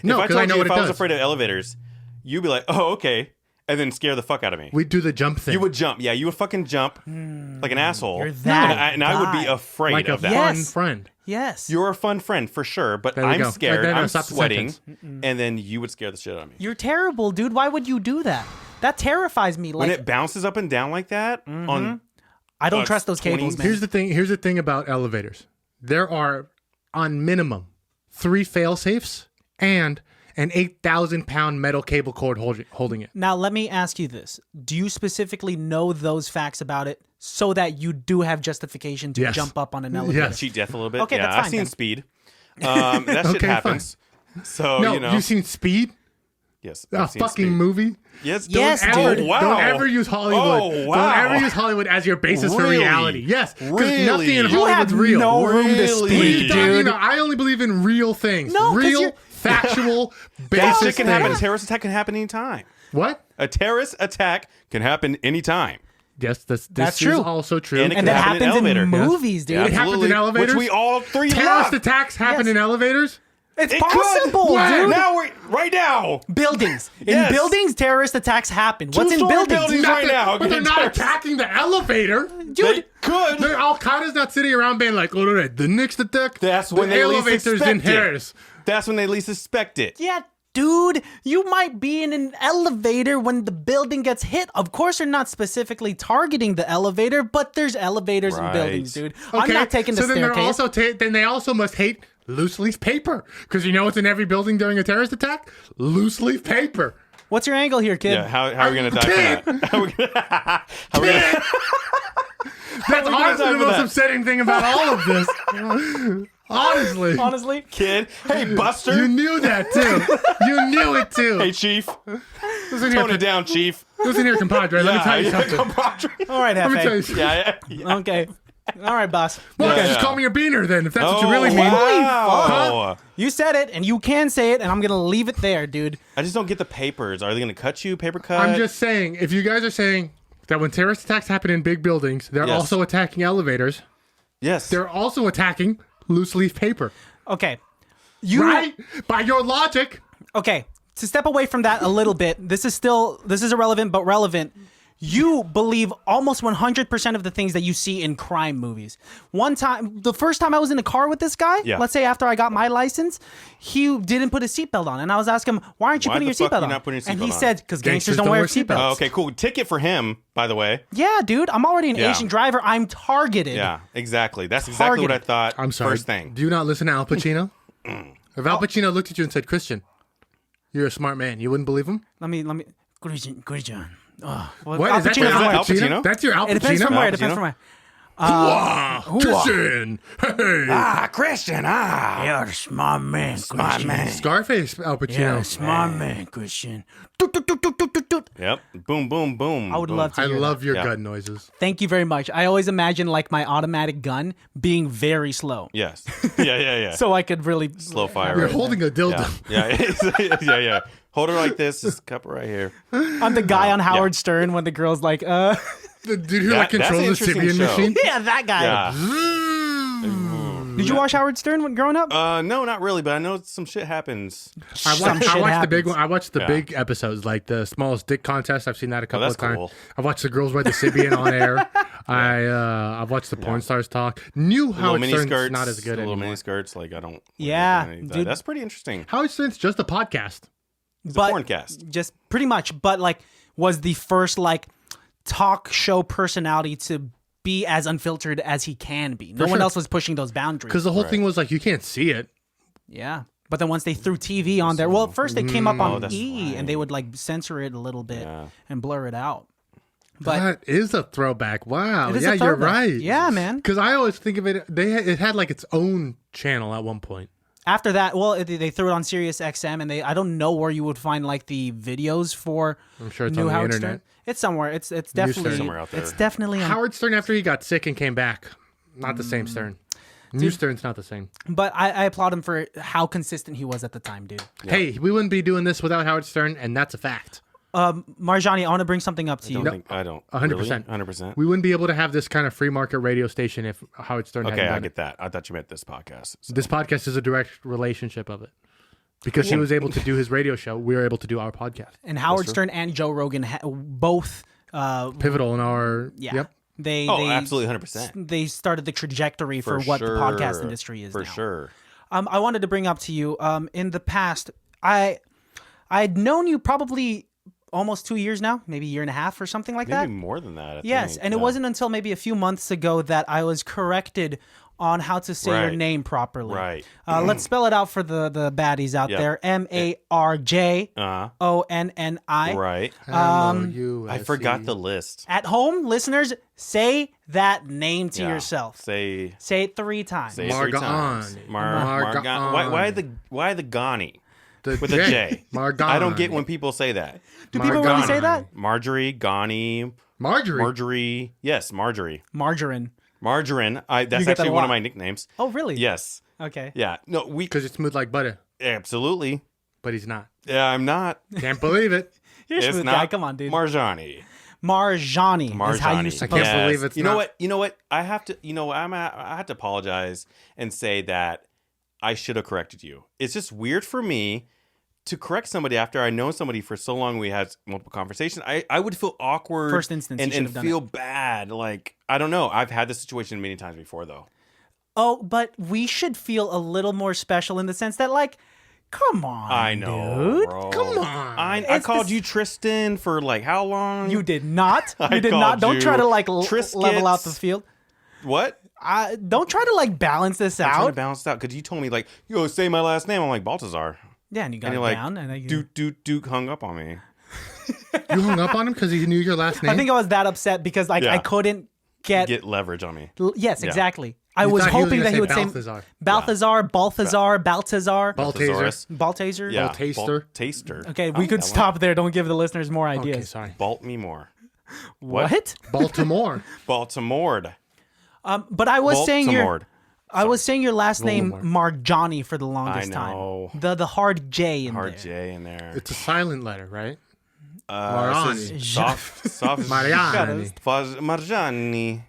No, if I because I told know you what if it I was does. afraid of elevators, you'd be like, "Oh, okay," and then scare the fuck out of me. We do the jump thing. You would jump. Yeah, you would fucking jump like an asshole. You're that and I would be guy. afraid like a of that. fun Yes. friend. Yes. You're a fun friend for sure, but There we I'm go. scared. Right there, I'm stop the sweating, sentence. and then you would scare the shit out of me. You're terrible, dude. Why would you do that? That terrifies me. When Like it bounces up and down like that on I don't it's trust those 20s. cables, man. Here's the thing about elevators. There are, on minimum, 3 fail safes and an 8,000-pound metal cable cord holding it. Now, let me ask you this. Do you specifically know those facts about it so that you do have justification to Yes. jump up on an elevator? Yes. cheat death a little bit. Okay, yeah, that's I've fine seen then. Speed. That shit Okay, happens. So No, you know, you've seen Speed? yes, A I've seen fucking Speed. movie? Yes, Yes, don't dude. ever, wow. Don't ever use Hollywood. Oh, wow. Don't ever use Hollywood as your basis for Really? reality. Yes, because Really? nothing in You Hollywood's have real. no room to Really? What are you speak, talking dude. about? I only believe in real things. No, 'cause real, you're- factual, That basis shit can happen. A things. terrorist attack can happen anytime. What? A terrorist attack can happen anytime. Yes, this That's is true. also true. And it And can that happen in happens in elevator. Yes. movies, dude. Yeah, It happens in absolutely. elevators? Which we all three Terrorist love. attacks happen Yes. in elevators? It's It possible, could. dude. Now we're right now. Buildings. Yes. In buildings, terrorist attacks happen. What's in Two-story buildings? buildings right now. But they're not attacking the elevator. Dude, could. Al Qaeda's not sitting around being like, all right, the next attack, That's when the they least elevators in expect it. Harris. That's when they least suspect it. Yeah, dude, you might be in an elevator when the building gets hit. Of course, you're not specifically targeting the elevator, but there's elevators in Right. buildings, dude. I'm not taking the so then staircase. they're also then they also must hate loose leaf paper because you know what's in every building during a terrorist attack? Loose leaf paper. What's your angle here, kid? Yeah, how are we gonna die for that? How are we gonna, That's honestly die the for most that? upsetting thing about all of this. Honestly. Honestly, kid? Hey, Buster. You knew that too. You knew it too. Hey, Chief. Listen Tone here, it down, Chief. listen here, compadre. Let me tell you something. compadre. all right, Let me tell you Hefe. something. Yeah. Okay, all right, boss. Well, Yeah. just call me a beaner then, if that's what you Oh, really mean. wow. You said it, and you can say it, and I'm gonna leave it there, dude. I just don't get the papers. Are they gonna cut you? Paper cut? I'm just saying, if you guys are saying that when terrorist attacks happen in big buildings, they're Yes. also attacking elevators, yes. they're also attacking loose leaf paper. Okay, you Right? By your logic. Okay, to step away from that a little bit, this is irrelevant but relevant. You believe almost 100% of the things that you see in crime movies. One time, the first time I was in a car with this guy, Yeah. let's say after I got my license, he didn't put his seatbelt on. And I was asking him, why aren't you Why putting the your fuck seatbelt you on? not putting your And he seatbelt on? said, because gangsters don't wear seatbelts. Oh, okay, cool. Ticket for him, by the way. Yeah, dude, I'm already an Yeah. Asian driver. I'm targeted. Yeah, exactly. That's exactly what I Targeted. thought. I'm sorry. First thing. Do you not listen to Al Pacino? If Al Pacino looked at you and said, Christian, you're a smart man, you wouldn't believe him? Let me. Christian. Oh, well, What? Al Is that Pacino your from Al where? Al Pacino? Pacino? That's your Al Pacino? It depends from where. Al It depends Pacino? from where. Christian! Hey! Christian. You're a smart man, Smart man. Scarface Al Pacino. smart man, Christian. Yep. Boom, boom, boom. I would boom. love to I hear love that. your Yeah. gun noises. Thank you very much. I always imagine like my automatic gun being very slow, Yes. Yeah. so I could really Slow fire. You're right? holding a dildo. Yeah. Hold her like this. This cup right here. I'm the guy on Howard Stern when the girl's like, The dude who That's an controls the interesting Sibian show. machine. yeah, that guy. Yeah. Did you watch Howard Stern when growing up? No, not really, but I know some shit happens. I Some watched shit the big happens. one. I watched the Yeah. big episodes, like the smallest dick contest. I've seen that a couple that's of times. cool. I watched the girls ride the Sibian on air. I've watched the porn stars talk. Knew Howard mini Stern's skirts, not as good the little anymore. mini skirts. Like I don't. Yeah, dude. That's pretty interesting. Howard Stern's just a podcast. It's a porn cast. Just pretty much, but like was the first like talk show personality to be as unfiltered as he can be. No one else was pushing those boundaries. Because the whole thing was like you can't see it. Yeah. But then once they threw TV on there, well, at first they came up on that's E and they would like censor it a little bit and blur it out. But That is a throwback. Wow. it is Yeah, a you're throwback. right. Yeah, man. Because I always think of it. It had like its own channel at one point. After that, well, they threw it on Sirius XM, and I don't know where you would find like the videos for. I'm sure it's New on the Howard internet. Stern. It's somewhere. It's definitely Somewhere out there. It's definitely on. Howard Stern after he got sick and came back, not the same Stern. New Stern's not the same. But I applaud him for how consistent he was at the time, dude. Hey, we wouldn't be doing this without Howard Stern, and that's a fact. Marjonni, I want to bring something up to you. I don't. 100%. 100%. We wouldn't be able to have this kind of free market radio station if Howard Stern hadn't Okay, I done get it. that. I thought you meant this podcast. So. This podcast is a direct relationship of it. Because he was able to do his radio show, we were able to do our podcast. And Howard Stern and Joe Rogan both Pivotal in our... yeah. Yep. They absolutely 100%. They started the trajectory for what the podcast industry is For now. sure. I wanted to bring up to you in the past I'd known you probably almost 2 years now, maybe a year and a half or something like that. Maybe more than that. I Yes, think. and it wasn't until maybe a few months ago that I was corrected on how to say your Right. name properly. Right. Let's spell it out for the baddies out Yep. there. Marjonni. Right. I forgot the list. At home, listeners, say that name to Yeah. yourself. Say Say it 3 times. it 3 times. Marjonni. Why the Ghani The with a J? Marjonni. I don't get when people say that. Do people really say that? Marjorie, Ghani, Marjorie. Marjorie. Yes, Marjorie. Margarine. Margarine. That's get that actually a one lot. of my nicknames. Oh, really? Yes. Okay. Yeah. No, we Because it's smooth like butter. absolutely. But he's not. Yeah, I'm not. Can't believe it. You're a It's smooth not guy. Come on, dude. Marjonni. Marjonni is how you Marjonni. supposed can't to. believe it's You know not. what? You know what? I have to. You know, I have to apologize and say that I should have corrected you. It's just weird for me to correct somebody after I know somebody for so long. We had multiple conversations. I would feel awkward. First instance, you and should have done feel bad. Like I don't know. I've had this situation many times before, though. Oh, but we should feel a little more special in the sense that, like, come on, I know, dude. bro. Come on. I It's called this- you Tristan for like how long? You did not. I You did not. called Don't you try to like Triscuits. level out the field. What? Don't try to like balance this I'm trying to out. balance it out because you told me like, yo, say my last name. I'm like Baltazar. Yeah, and you got And it you're like, down. And then Duke hung up on me. You hung up on him because he knew your last name? I think I was that upset because like Yeah. I couldn't get. Get leverage on me. Yes, Yeah. exactly. I You was thought he was hoping gonna that he would Balthazar. say Balthazar, Balthazar, Baltaser. Baltaser. Yeah. Baltaster. Taster. Okay, I we like could that stop there. Don't give the listeners more Okay, ideas. sorry. Balt me more. What? Baltimore. Baltimore. But I was saying Baltimore. I was saying your last name Voldemort. Marjonni for the longest know. time. The hard J in Hard there. J in there. It's a silent letter, right? It Marjonni. says soft. Mariani. Marjonni.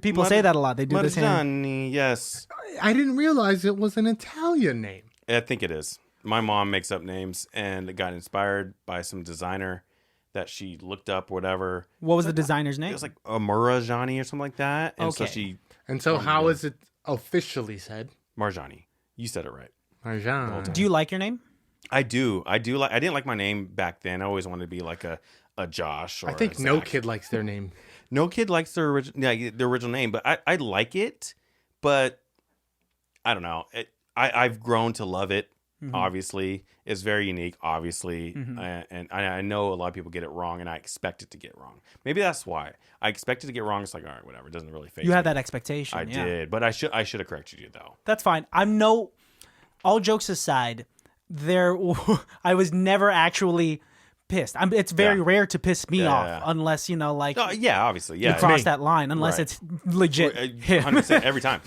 People say that a lot. They do this hand. Marjonni. Yes. I didn't realize it was an Italian name. I think it is. My mom makes up names and got inspired by some designer that she looked up, whatever. What was the designer's It name? was like a Marjonni or something like that. And so Okay. she, And so how is it officially said? Marjonni. You said it right. Marjani. Do you like your name? I do. I didn't like my name back then. I always wanted to be like a Josh. Or I think a no Zach. kid likes their name. No kid likes their original name, but I like it. But I don't know. I've grown to love it. Obviously, it's very unique. Obviously, and I know a lot of people get it wrong, and I expect it to get wrong. Maybe that's why I expected to get wrong. It's like, all right, whatever. It doesn't really phase You me. had that expectation. I yeah. did, but I should have corrected you though. That's fine. All jokes aside, I was never actually pissed. It's very Yeah. rare to piss me Yeah, off yeah. unless, like Oh, yeah, obviously, yeah. you cross me. that line, unless Right. it's legit him. 100% every time.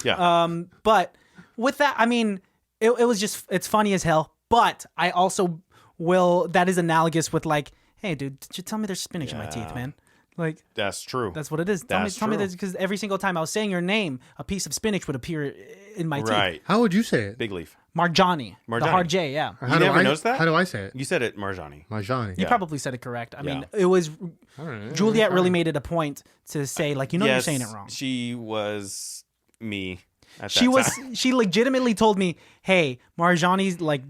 Yeah. But with that, I mean, it was just, it's funny as hell. But I also that is analogous with like, hey, dude, did you tell me there's spinach in my teeth, man? Like That's true. that's what it is. That's Tell me true. this, because every single time I was saying your name, a piece of spinach would appear in my teeth. Right. How would you say it? Big leaf. Marjonni. The Marjonni. hard J, yeah. How do never I noticed that? How do I say it? You said it, Marjonni. Marjonni. You probably said it correct. I mean, Yeah. it was All right. Juliet really made it a point to say, like, you're Yes, saying it wrong. She was me. At She that was. time. She legitimately told me, "Hey, Marjoni's like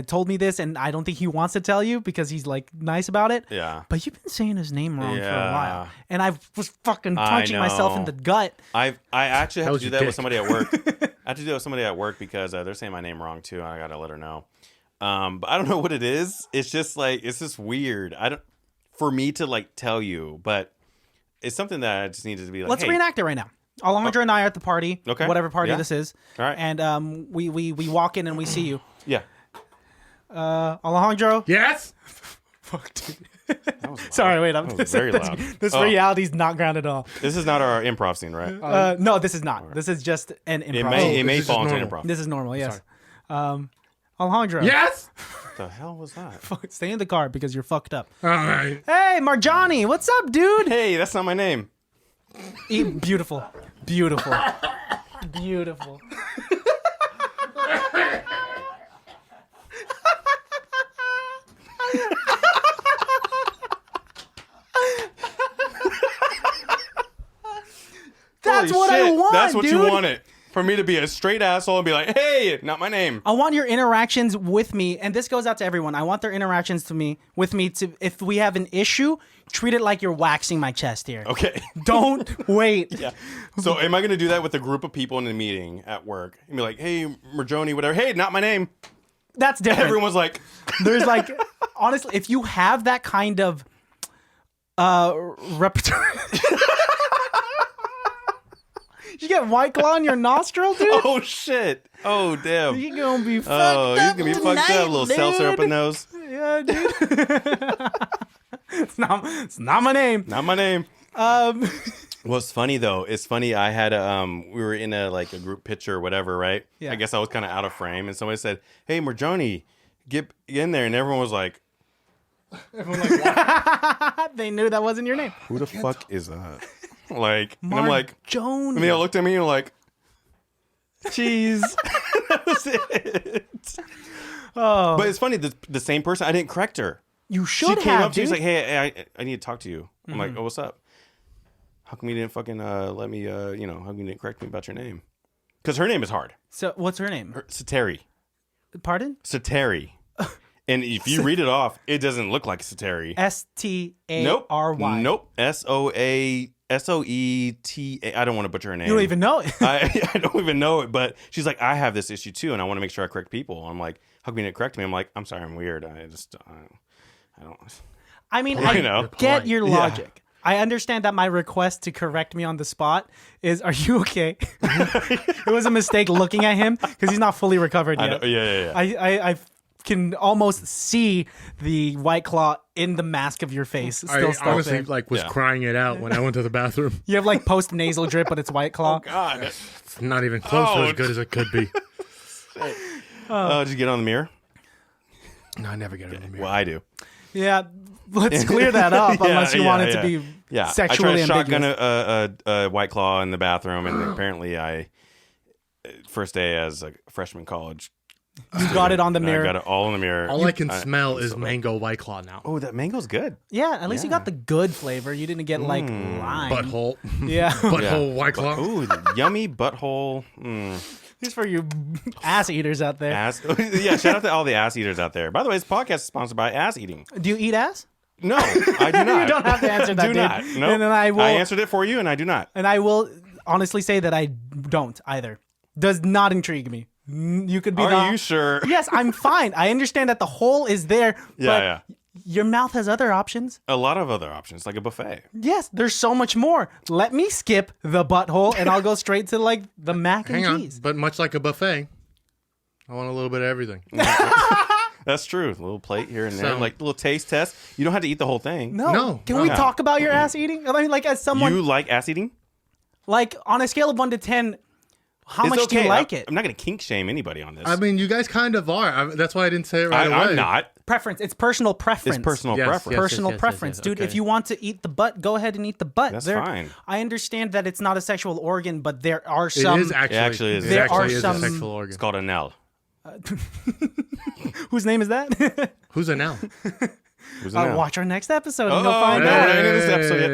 told me this, and I don't think he wants to tell you because he's like nice about it. Yeah. But you've been saying his name wrong for a Yeah. while, and I was fucking I punching myself in know. the gut. I actually had to was do your that with dick. somebody at work. I had to do that with somebody at work because they're saying my name wrong too. And I gotta let her know. But I don't know what it is. It's just like it's just weird. I don't for me to like tell you, but it's something that I just needed to be like. Let's hey, reenact it right now. Alejandro and I are at the party, Okay. whatever party Yeah. this is. All right. And we walk in and we see you, Yeah. Alejandro. Yes. Fuck, dude. That was loud. Sorry, wait. That was very loud. This Oh. reality's not grounded at all. This is not our improv scene, right? No, this is not. This is just an it improv. may this is fall into normal. improv. This is normal. Yes. Alejandro. Yes. What the hell was that? Stay in the car because you're fucked up. All right. Hey, Marjonni, what's up, dude? Hey, that's not my name. Beautiful. Beautiful. Beautiful. That's Holy what I shit, want, That's what dude. you wanted. For me to be a straight asshole and be like, hey, not my name. I want your interactions with me, and this goes out to everyone. I want their interactions with me to, if we have an issue, treat it like you're waxing my chest here. Okay. Don't wait. Yeah. So am I going to do that with a group of people in a meeting at work? And be like, hey, Marjonni, whatever. Hey, not my name. That's different. Everyone's like, There's like, honestly, if you have that kind of repertoire. You get White Claw in your nostril, dude? oh, shit. Oh, damn. You're gonna be fucked Oh, he's up going to be tonight, fucked up. A little dude. seltzer up his nose. Yeah, dude. It's not my name. Not my name. Well, it's funny though. It's funny. I had we were in a group picture or whatever, right? Yeah. I guess I was kind of out of frame, and somebody said, "Hey, Marjonni, get in there," and everyone was like, They knew that wasn't your name. "Who the fuck is that?" Like, and I'm like, Marjonni. and they all looked at me and were like, "Jeez." That was it. Oh, But it's funny. The same person. I didn't correct her. you She should came have, up to me. dude. She's like, "Hey, I need to talk to you." I'm like, "Oh, what's up? How come you didn't fucking let me? How come you didn't correct me about your name? Because her name is hard. So, what's her name? Sateri. Pardon? Sateri. And if you read it off, it doesn't look like Sateri. S-T-A-R-Y. Nope. Soeeta. I don't want to butcher her name. You don't even know it. I don't even know it, but she's like, I have this issue too, and I want to make sure I correct people. I'm like, how come you didn't correct me? I'm like, I'm sorry, I'm weird. I don't. I mean, I I know. get your Yeah. logic. I understand that my request to correct me on the spot is, are you okay? It was a mistake looking at him because he's not fully recovered yet. Yeah. I can almost see the White Claw in the mask of your face. Still I stuck honestly there. was Yeah. crying it out when I went to the bathroom. You have like post nasal drip, but it's White Claw. God. It's not even close to Oh. as good as it could be. Did you get on the mirror? No, I never get it in the mirror. Well, I do. Yeah, let's clear that up unless you want it to be sexually I tried to ambiguous. shotgun a White Claw in the bathroom, and apparently first day as a freshman college, You got it on the and mirror. I got it all in the mirror. All I can I- smell I'm is so bad. mango White Claw now. Oh, that mango's good. Yeah, at least you got the good flavor. You didn't get like lime. Butthole. Yeah, Butthole White Claw. Ooh, yummy butthole. just for you ass eaters out there. Ass. Yeah, shout out to all the ass eaters out there. By the way, this podcast is sponsored by ass eating. Do you eat ass? No, I do not. You don't have to answer that, do dude. not. No, And then I will. answered it for you, and I do not. And I will honestly say that I don't either. Does not intrigue me. You could be. Are you sure? Yes, I'm fine. I understand that the hole is there. Yeah, but your mouth has other options. A lot of other options, like a buffet. Yes, there's so much more. Let me skip the butthole and I'll go straight to like the mac and Hang on. cheese. But much like a buffet, I want a little bit of everything. That's true. A little plate here and there, So- like a little taste test. You don't have to eat the whole thing. No, Can no. we No. talk about your ass eating? I mean, like as someone You like ass eating? like on a scale of 1 to 10, How It's much do you okay. like it? I'm not going to kink shame anybody on this. I mean, you guys kind of are. That's why I didn't say it right away. I'm not. Preference. It's personal preference. It's personal Yes, preference. yes. Personal preference, dude. okay. If you want to eat the butt, go ahead and eat the butt. That's fine. I understand that it's not a sexual organ, but there are some. It is actually. It actually is. It There actually are is some- a sexual organ. It's called an L. Whose name is that? Who's an L? Who's an L? Watch our next episode Oh, and you'll find no, out. we're not into this episode yet.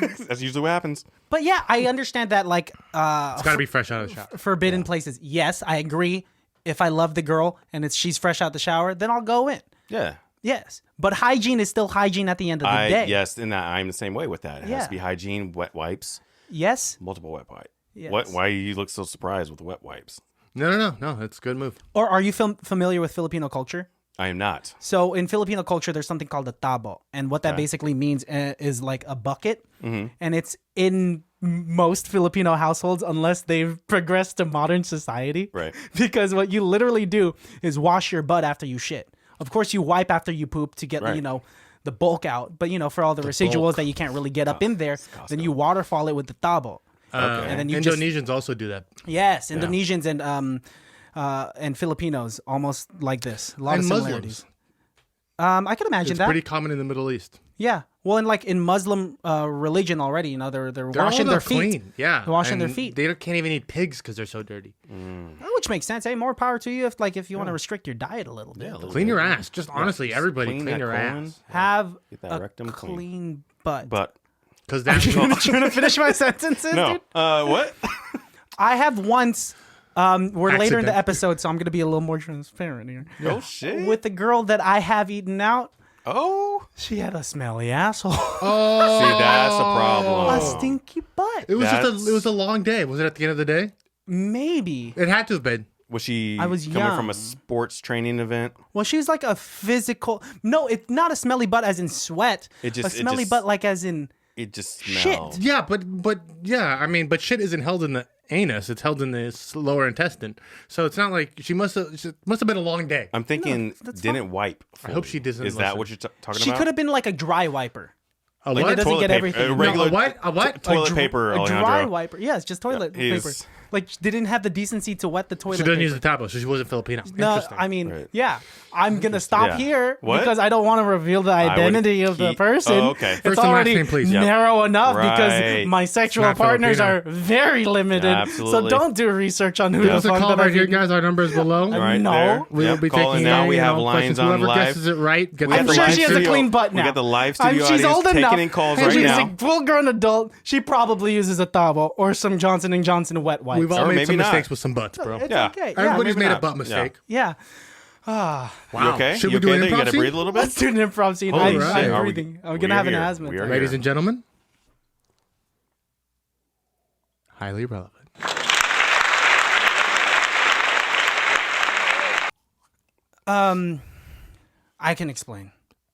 Hey. That's usually what happens. But yeah, I understand that. Like, It's got to be fresh out of the shower. forbidden places. Yes, I agree. If I love the girl and she's fresh out the shower, then I'll go in. Yeah. Yes, but hygiene is still hygiene at the end of the day. Yes, and I'm the same way with that. It has Yeah. to be hygiene, wet wipes, Yes. multiple wet wipes. Yes. Why you look so surprised with the wet wipes? No. It's a good move. Or are you familiar with Filipino culture? I am not. So in Filipino culture, there's something called a tabo, and what that basically means is like a bucket, and it's in most Filipino households unless they've progressed to modern society. Right. Because what you literally do is wash your butt after you shit. Of course, you wipe after you poop to get Right. the bulk out, but for all the residuals bulk. that you can't really get up in there, then you waterfall it with the tabo. Okay. And then you Indonesians also do that. Yes, Indonesians and Filipinos almost like this. A lot And of similarities. I can imagine It's that. pretty common in the Middle East. Yeah. Well, in Muslim religion already, they're They're washing all their feet. clean. Yeah. They're washing their And feet. They can't even eat pigs because they're so dirty. Which makes sense. Hey, more power to you if you want to restrict your diet a little bit. Clean your ass. Just honestly, everybody clean clean that your colon. ass. Have Get that a rectum clean, clean. butt. But Because that's Trying to finish my sentences, no. dude? What? I have once. We're later in the Accident. episode, so I'm going to be a little more transparent here. Oh shit. With the girl that I have eaten out, Oh. she had a smelly asshole. Oh, See, that's a problem. A stinky butt. it was That's- it was a long day. Was it at the end of the day? Maybe. It had to have been. Was she I was coming from young. a sports training event? Well, she was like a physical. No, it's not a smelly butt as in sweat. It just- a smelly it just- butt like as in. It just Shit. smelled. Yeah, but yeah, I mean, but shit isn't held in the anus; it's held in the lower intestine. So it's not like she must have been a long day. I'm thinking didn't wipe. I hope she doesn't Is that listen. what you're talking She about? could have been like a dry wiper. A Like what? it doesn't toilet get paper. everything. A No, regular a what? A what? toilet paper, A dry Alejandro. wiper. Yeah, it's just toilet Is- paper. Like they didn't have the decency to wet the toilet She doesn't paper. use the tabo, so she wasn't Filipino. No, Interesting. I mean, Right. yeah. I'm gonna stop Yeah. here What? because I don't want to reveal the identity of the keep- person. Oh, okay. It's First and last already name, please. Yep. narrow enough Right. because my sexual not partners Filipino. are very limited. Absolutely. So don't do research on who Give the us a fuck call that right I've here, eaten. guys. Our number is below. Right No. there. We'll Yep, be call in taking now. We have questions. lines on Whoever live. guesses it right gets We have I'm the sure live she has a studio- clean butt now. We got the live I'm- studio she's audience old taking enough. in calls and right she's now. a full-grown adult. She probably uses a tabo or some Johnson & Johnson wet wipes. We've all Or made maybe some not. mistakes with some butts, bro. It's Yeah. okay. Everybody's maybe made a not. butt mistake. Yeah. Wow. You okay? Should you we do okay an there? You improv gotta scene? breathe a little bit. Let's do an improv scene. Holy I'm shit. Are we- breathing. I'm we going to are have an here. asthma We are attack. Ladies here. and gentlemen, highly relevant. I can explain.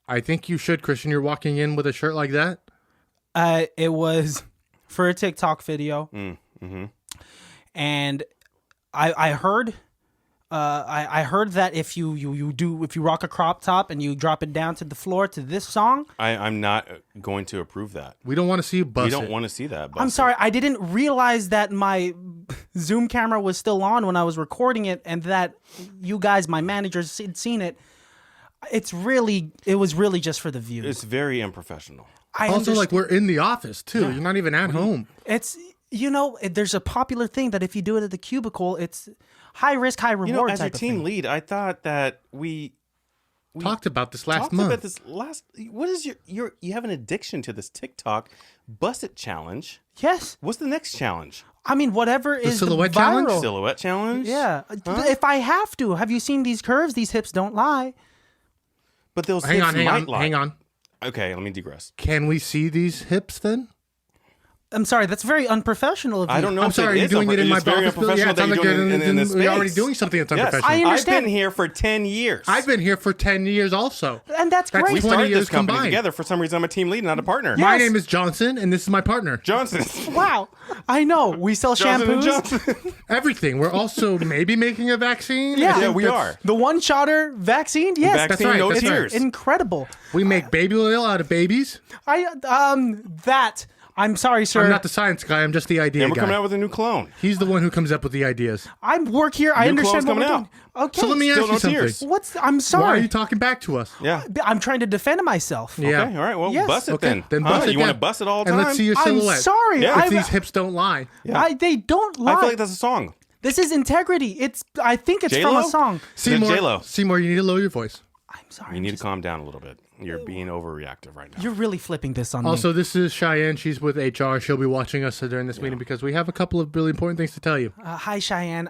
I think you should, Christian. You're walking in with a shirt like that. It was for a TikTok video, and I heard, I heard that if you rock a crop top and you drop it down to the floor to this song. I'm not going to approve that. We don't want to see you bust We don't it. want to see that. I'm sorry, I didn't realize that my Zoom camera was still on when I was recording it, and that you guys, my managers, had seen it. It was really just for the views. It's very unprofessional. I Also, understand. like, we're in the office, too. You're not even at home. It's there's a popular thing that if you do it at the cubicle, it's high risk, high reward. You know, as your type of team thing. lead, I thought that we Talked about this last talked month. about this last. What is you have an addiction to this TikTok Bust It challenge? Yes, What's the next challenge? I mean whatever is silhouette viral. challenge? Silhouette challenge? Yeah, Huh? if I have to, have you seen these curves? These hips don't lie. But those Hang hips on, hang might on, lie. hang on. Okay, let me digress. Can we see these hips then? I'm sorry, that's very unprofessional of you. I don't know. I'm if sorry, it you're is doing it in my it's very office building? Yeah, unprofessional it that sounds you're like doing it in this you're already space. doing something that's Yes. unprofessional. I I've understand. been here for 10 years. I've been here for 10 years also. And that's great. We 20 started years this company combined. together. For some reason, I'm a team lead, not a partner. My Yes. name is Johnson, and this is my partner. Johnson. Wow, I know. We sell Johnson and shampoos. Johnson. Everything. We're also maybe making a vaccine. Yeah. I think Yeah, we that's- are. The one-shotter vaccine. Yes, Vaccine, right, no that's right. tears. incredible. We make baby oil out of babies. That I'm sorry, sir. I'm not the science guy. I'm just the idea And we're guy. coming out with a new clone. He's the one who comes up with the ideas. I work here. I New understand what clone's we're coming doing. Okay. So let me Still ask no you something. tears. I'm Why sorry. are you talking back to us? Yeah. I'm trying to defend myself. Yeah. Okay, all right. Well, Yes. bust it Okay, then. bust it You want to down. bust it all the And time? let's see your I'm silhouette. sorry. Yeah. If these hips don't lie. They don't lie. I feel like that's a song. This is integrity. I think it's from J-Lo? a song. J-Lo. Seymour, you need to lower your voice. I'm sorry. You need to calm down a little bit. You're being overreactive right now. You're really flipping this on me. Also, this is Cheyenne. She's with HR. She'll be watching us during this meeting because we have a couple of really important things to tell you. Hi, Cheyenne.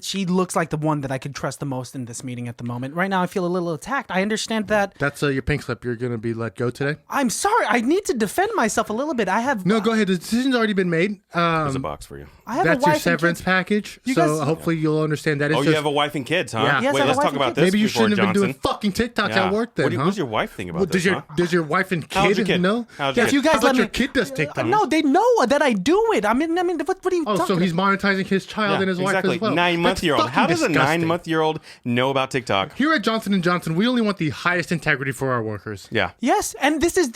She looks like the one that I could trust the most in this meeting at the moment. Right now, I feel a little attacked. I understand that. That's your pink slip. You're going to be let go today. I'm sorry. I need to defend myself a little bit. I have No, go ahead. The decision's already been made. There's a box for you. I have That's a your wife and severance kids. package. You So guys- hopefully you'll understand that. It's Oh, you just, have a wife and kids, huh? Yeah. Yes, I Wait, have a let's wife talk and about kids. this. maybe you before shouldn't have been doing Johnson. fucking TikToks Yeah. at work then, What huh? does your wife think about Well, this, huh? does your wife and How's kid your kid? know? How's your If kid? you guys How about let your me, kid does TikTok? no, they know that I do it. I mean, what are you Oh, talking so he's about? monetizing his child and his exactly. wife as well. 9-month-year-old. That's How does a fucking disgusting. 9-month-year-old know about TikTok? Here at Johnson & Johnson, we only want the highest integrity for our workers. Yeah. Yes, and this is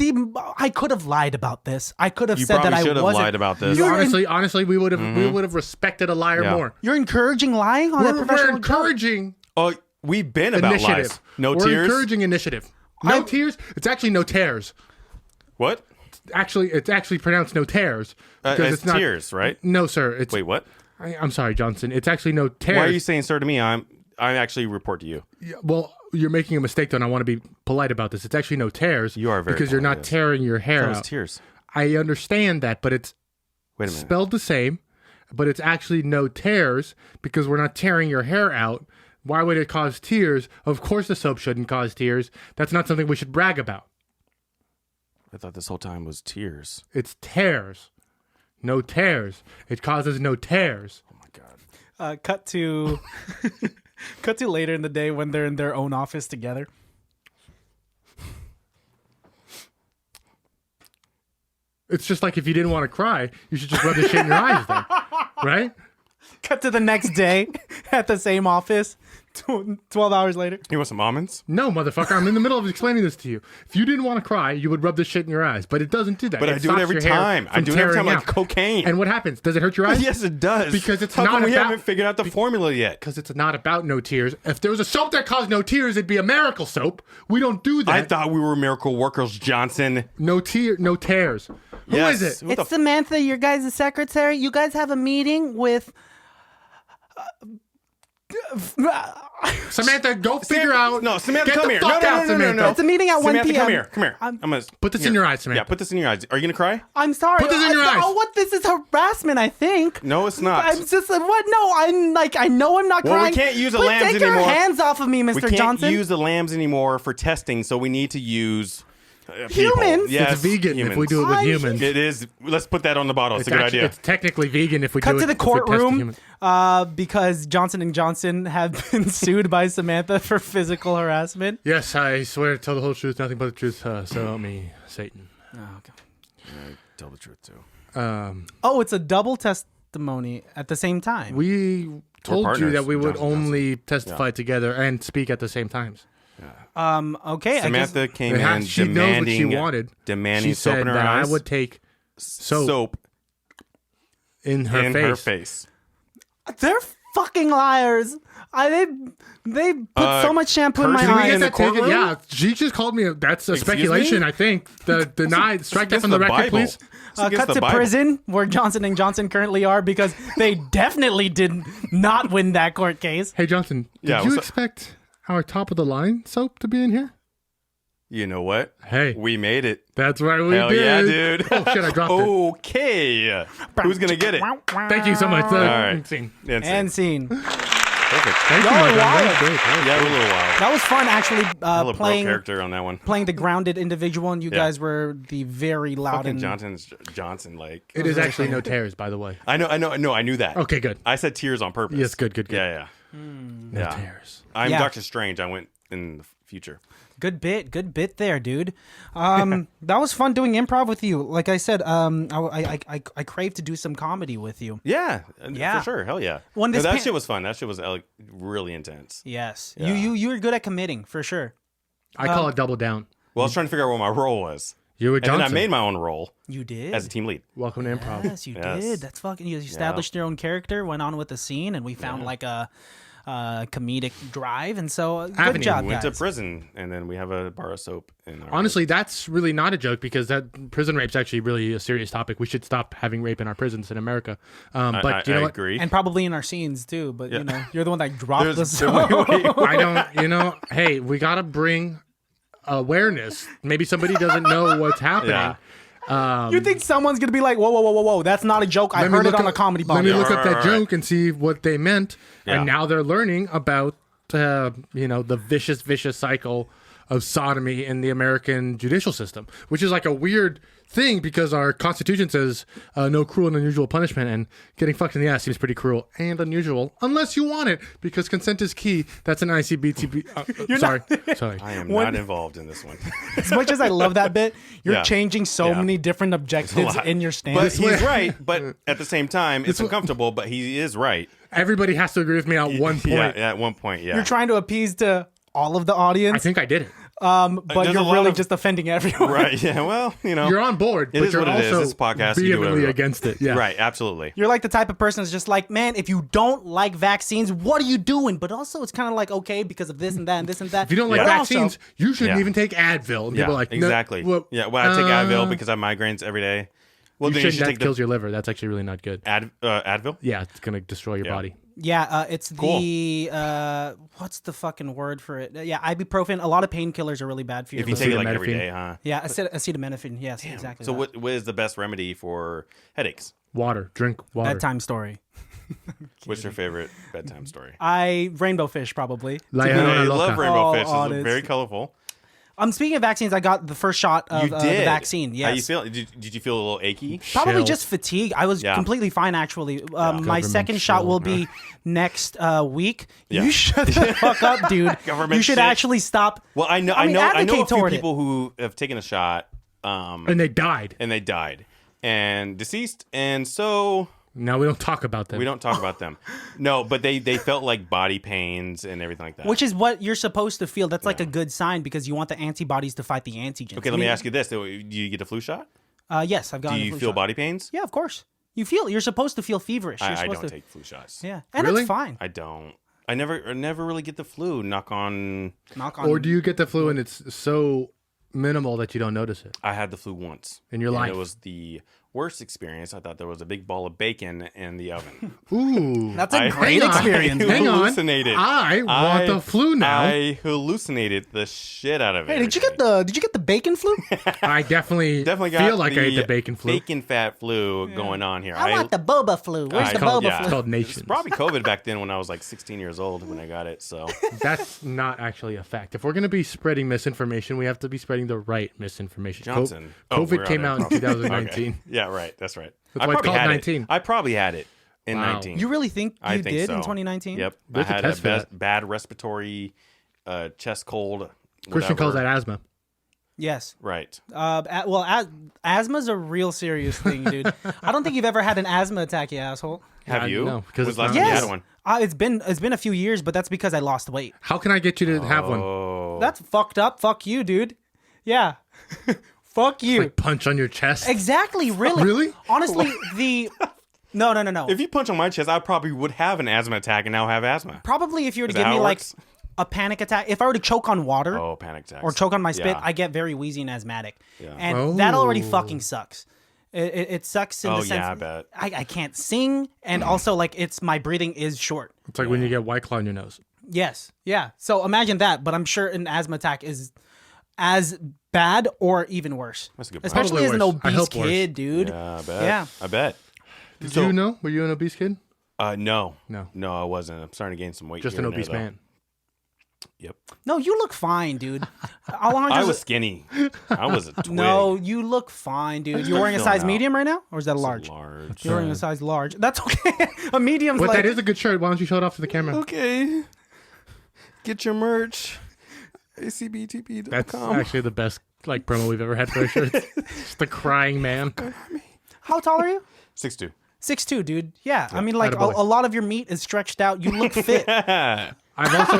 I could have lied about this. I could have You said that probably I should have wasn't. lied about this. You're Honestly, we would have respected a liar Yeah. more. You're encouraging lying on a We're professional job? encouraging Oh, we've been about initiative. lies. No We're tears. encouraging initiative. No tears. It's actually no tears. What? It's actually pronounced no tears It's tears, right? No, sir. It's Wait, what? I'm sorry, Johnson. It's actually no tears. Why are you saying sir to me? I actually report to you. Well, you're making a mistake, though, and I want to be polite about this. It's actually no tears. You are very because you're polite, not yes. tearing your hair That was out. tears. I understand that, but it's Wait a minute. spelled the same, but it's actually no tears because we're not tearing your hair out. Why would it cause tears? Of course the soap shouldn't cause tears. That's not something we should brag about. I thought this whole time was tears. It's tears. No tears. It causes no tears. Oh my god. Cut to cut to later in the day when they're in their own office together. It's just like if you didn't want to cry, you should just rub the shit in your eyes then. Right? Cut to the next day at the same office. 12 hours later. You want some almonds? No, motherfucker. I'm in the middle of explaining this to you. If you didn't want to cry, you would rub the shit in your eyes. But it doesn't do that. But I do it stops every your hair time. I from do it every time tearing like out. cocaine. And what happens? Does it hurt your eyes? Yes, it does. Because it's How not come we about- haven't figured out the formula yet? Because it's not about no tears. If there was a soap that caused no tears, it'd be a miracle soap. We don't do that. I thought we were miracle workers, Johnson. no tears. Who Yes. is it? What the It's Samantha, your guys' secretary. You guys have a meeting with Samantha, go figure out. No, Samantha, Get come the here. fuck No, out, Samantha. It's a meeting at 1 Samantha, p.m. come here. Come here. I'm gonna Put this here. in your eyes, Samantha. Yeah, put this in your eyes. Are you gonna cry? I'm sorry. Put this in your eyes. Oh, what? This is harassment, I think. No, it's not. I'm just what? No, I'm like I know I'm not Well, we crying. can't use the Please lambs take your anymore. hands off of me, we Mr. can't Johnson. use the lambs anymore for testing, so we need to use people. Humans? Yes, It's vegan if we humans. do it with I- humans. It is. Let's put that on the bottle. It's a good idea. It's technically vegan if we Cut do to it. the if we test courtroom humans. because Johnson & Johnson have been sued by Samantha for physical harassment. Yes, I swear to tell the whole truth, nothing but the truth. So help me, Satan. Tell the truth too. Oh, it's a double testimony at the same time. We told you partners, that we would Johnson & only testify together and speak at the same times. Okay, Samantha came And in she knows what she demanding, wanted. demanding She soap said in her that eyes. I would take soap in her in face. her face. I guess they're fucking liars. They put so much shampoo in my Can Can we I get eyes. the that taken? courtroom? Yeah, she just called me. That's a Excuse speculation, me? I think. Denied. Strike that against from the the record, Bible. please. It's against Cut the to Bible. prison where Johnson & Johnson currently are because they definitely did not win that court case. Hey, Johnson, did Yeah, you what's up? expect our top of the line soap to be in here? You know what? Hey, We made it. that's right. We Hell did. yeah, dude. Oh shit, I dropped it. Okay. Who's gonna get it? Thank you so much. All right. Scene. And scene. Perfect. Thank you, Y'all my are God. wild. That was great. Yeah, a little wild. That was fun, actually. A little broke Playing character on that one. the grounded individual, and you Yeah. guys were the very loud Fucking and Johnson, like. It is actually no tears, by the way. I know, I knew that. Okay, good. I said tears on purpose. Yes, good. Yeah. No Yeah. tears. I'm Yeah. Doctor Strange. I went in the future. good bit there, dude. That was fun doing improv with you. Like I said, I crave to do some comedy with you. Yeah, Yeah. for sure. Hell yeah. When No, this that pan- shit was fun. That shit was like, really intense. Yes, Yeah. you were good at committing for sure. I call it double down. Well, I was trying to figure out what my role was. You were And then I Johnson. made my own role You did. as a team lead. Welcome to improv. Yes, you Yes. did. That's fucking. You established your own character, went on with the scene, and we found like a comedic drive, and so good Avenue. job, We went to guys. prison, and then we have a bar of soap. In our Honestly, that's really not a joke because that prison rape's actually really a serious topic. We should stop having rape in our prisons in America. But you know I what? agree. And probably in our scenes too, but you know, you're the one that dropped There's- this. I don't. You know, hey, we gotta bring awareness. Maybe somebody doesn't know what's happening. Yeah. You think someone's gonna be like, whoa, whoa, whoa, whoa, whoa? That's not a joke. I Let me heard it look on up- a comedy Let me podcast. look up that Right. joke and see what they meant. Yeah. And now they're learning about, you know, the vicious cycle of sodomy in the American judicial system, which is like a weird thing because our Constitution says no cruel and unusual punishment, and getting fucked in the ass seems pretty cruel and unusual unless you want it because consent is key. That's an ICBTB. Sorry. I am not involved in this one. As much as I love that bit, you're Yeah. changing so Yeah. many different objectives in your But stance. he's right. But at the same time, it's uncomfortable. But he is right. Everybody has to agree with me at one point. Yeah, at one point. Yeah. You're trying to appease to all of the audience, I think I did it. but There's a you're lot really of- just offending everyone. Right. Yeah. Well, you know. You're on board, It but is you're what it is. also This podcast, you do vehemently whatever. against it. Yeah. Right. Absolutely. You're like the type of person that's just like, man, if you don't like vaccines, what are you doing? But also, it's kind of like, okay, because of this and that and this and that. If you don't like But vaccines, also- you shouldn't Yeah. even take Advil. And Yeah. people are like, no, Exactly. well, Yeah. Well, I take Advil because I have migraines every day. Well, you then shouldn't. you should That take kills the your liver. That's actually really not good. Advil. Yeah, it's gonna destroy your Yeah. body. yeah, it's Cool. the what's the fucking word for it? Yeah, ibuprofen. A lot of painkillers are really bad for your If you liver. take it like every Acetaminophen. day, huh? Yeah, acetaminophen. Yes, exactly. So that. what is the best remedy for headaches? Water. Drink water. Bedtime story. What's your favorite bedtime story? Rainbow fish probably. La I Llorona love Loca. rainbow Oh, fish. It's honest. very colorful. Speaking of vaccines, I got the first shot of You the did vaccine. Yes. How you feel? Did you feel a little achy? Probably Chills. just fatigue. I was Yeah. completely fine actually. My Government second shot chill. will be next week. Yeah. You shut the fuck up, dude. Government You should shit. actually stop. Well, I know mean, a advocate few toward it. people who have taken a shot And they died. and they died and deceased, and so Now we don't talk about them. we don't talk about them. No, but they felt like body pains and everything like that. Which is what you're supposed to feel. That's like a good sign because you want the antibodies to fight the antigens. okay? Let me ask you this: do you get a flu shot? Yes, I've gotten. Do a you flu feel shot. body pains? Yeah, of course. You're supposed to feel feverish. You're I supposed don't to. take flu shots. Yeah, and Really? that's fine. I don't. I never really get the flu. Knock on. Knock on. Or do you get the flu and it's so minimal that you don't notice it? I had the flu once In your and life? It was the worst experience. I thought there was a big ball of bacon in the oven. Ooh. That's a I- great hang on. experience. Hang on. hallucinated. I want the flu now. I hallucinated the shit out of it. Hey, did you get the bacon flu? I definitely Definitely got feel like I ate the bacon flu. Bacon fat flu going on here. I want the boba flu. Where's I the called- boba yeah. flu? It's called It's Nations. probably COVID back then when I was like 16 years old when I got it. So That's not actually a fact. If we're going to be spreading misinformation, we have to be spreading the right misinformation. Johnson. COVID we're came on out in it. 2019. Okay. Yeah, right. That's right. That's I why it's probably called had 19. it. I probably had it in Wow. 19. You really think I you think did so. in 2019? Yep. There's a I had test for that. bad respiratory, chest cold. Christian calls that whatever. asthma. Yes. Right. Asthma's a real serious thing, dude. I don't think you've ever had an asthma attack, you asshole. Have you? No, because When's it's the last not- time you Yes. had one? It's been a few years, but that's because I lost weight. How can I get you to have one? Oh. That's fucked up. Fuck you, dude. Yeah. Fuck you. Like punch on your chest? Exactly. Really. Really? Honestly, no. If you punch on my chest, I probably would have an asthma attack and now have asthma. Probably if you were to Is that give how me it like works? a panic attack, if I were to choke on water Oh, panic attacks. or choke on my spit, Yeah. I get very wheezy and asthmatic, Yeah. and that already Oh. fucking sucks. It sucks in Oh, the sense yeah, I bet. I can't sing, and also like my breathing is short. It's like when you get White Claw in your nose. Yes, yeah. So imagine that, but I'm sure an asthma attack is as bad or even worse. That's a good point. Especially as an Probably worse. I obese hope worse. kid, dude. Yeah, I bet. Yeah. I bet. Did So- you know? Were you an obese kid? No. No. No, I wasn't. I'm starting to gain some weight. Just here an and there, obese though. man. Yep. No, you look fine, dude. Alejandro's I was skinny. I was a twig. No, you look fine, dude. You're wearing a Feeling size out. medium right now, or is that a large? Large. You're wearing a size large. That's okay. A medium's But like that is a good shirt. Why don't you show it off to the camera? Okay. Get your merch. ICBTB.com. That's actually the best like promo we've ever had for a shirt. Just the crying man. How tall are you? 6'2". 6'2", dude. Yeah, I mean, like a attaboy. lot of your meat is stretched out. You look fit. I've also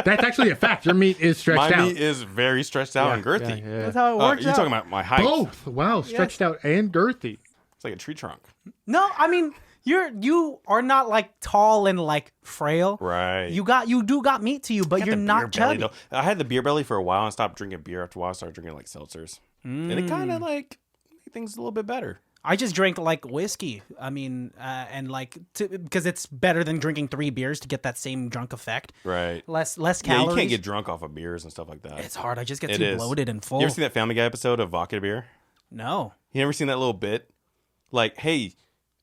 that's actually a fact. Your meat is stretched My out. meat is very stretched out and girthy. That's how it works. You're out. talking about my height. Both. Wow, stretched out and girthy. It's like a tree trunk. No, I mean you are not like tall and like frail. Right. You do got meat to you, but I got you're the beer not belly, chubby. though. I had the beer belly for a while and stopped drinking beer. After a while, I started drinking like seltzers. And it kind of like made things a little bit better. I just drank like whiskey. I mean, and like because it's better than drinking 3 beers to get that same drunk effect. Right. Less Yeah, calories. you can't get drunk off of beers and stuff like that. It's hard. I just get It too is. bloated and full. You ever seen that Family Guy episode of Vodka Beer? No. You never seen that little bit? Like, hey,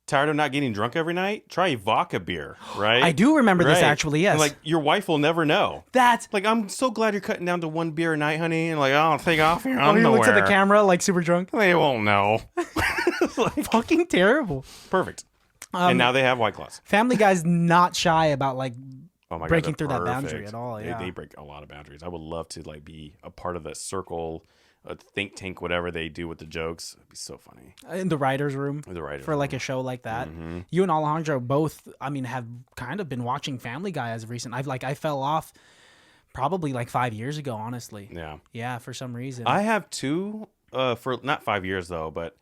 tired of not getting drunk every night? Try vodka beer, right? I do remember this Right. actually, yes. And, like, your wife will never know. That's Like, I'm so glad you're cutting down to 1 beer a night, honey. And like, oh, take off your oh, he underwear. looks at the camera like super drunk. They won't know. Fucking terrible. Perfect. And now they have White Claws. Family Guy's not shy about like Oh my breaking God, through they're that boundary perfect. at all, yeah. They break a lot of boundaries. I would love to like be a part of that circle, a think tank, whatever they do with the jokes. It'd be so funny. in the writers' room The writers' for like a show like that. You and Alejandro both, I mean, have kind of been watching Family Guy as of recent. I fell off probably like 5 years ago, honestly. Yeah. For some reason. I have 2 for not 5 years though, but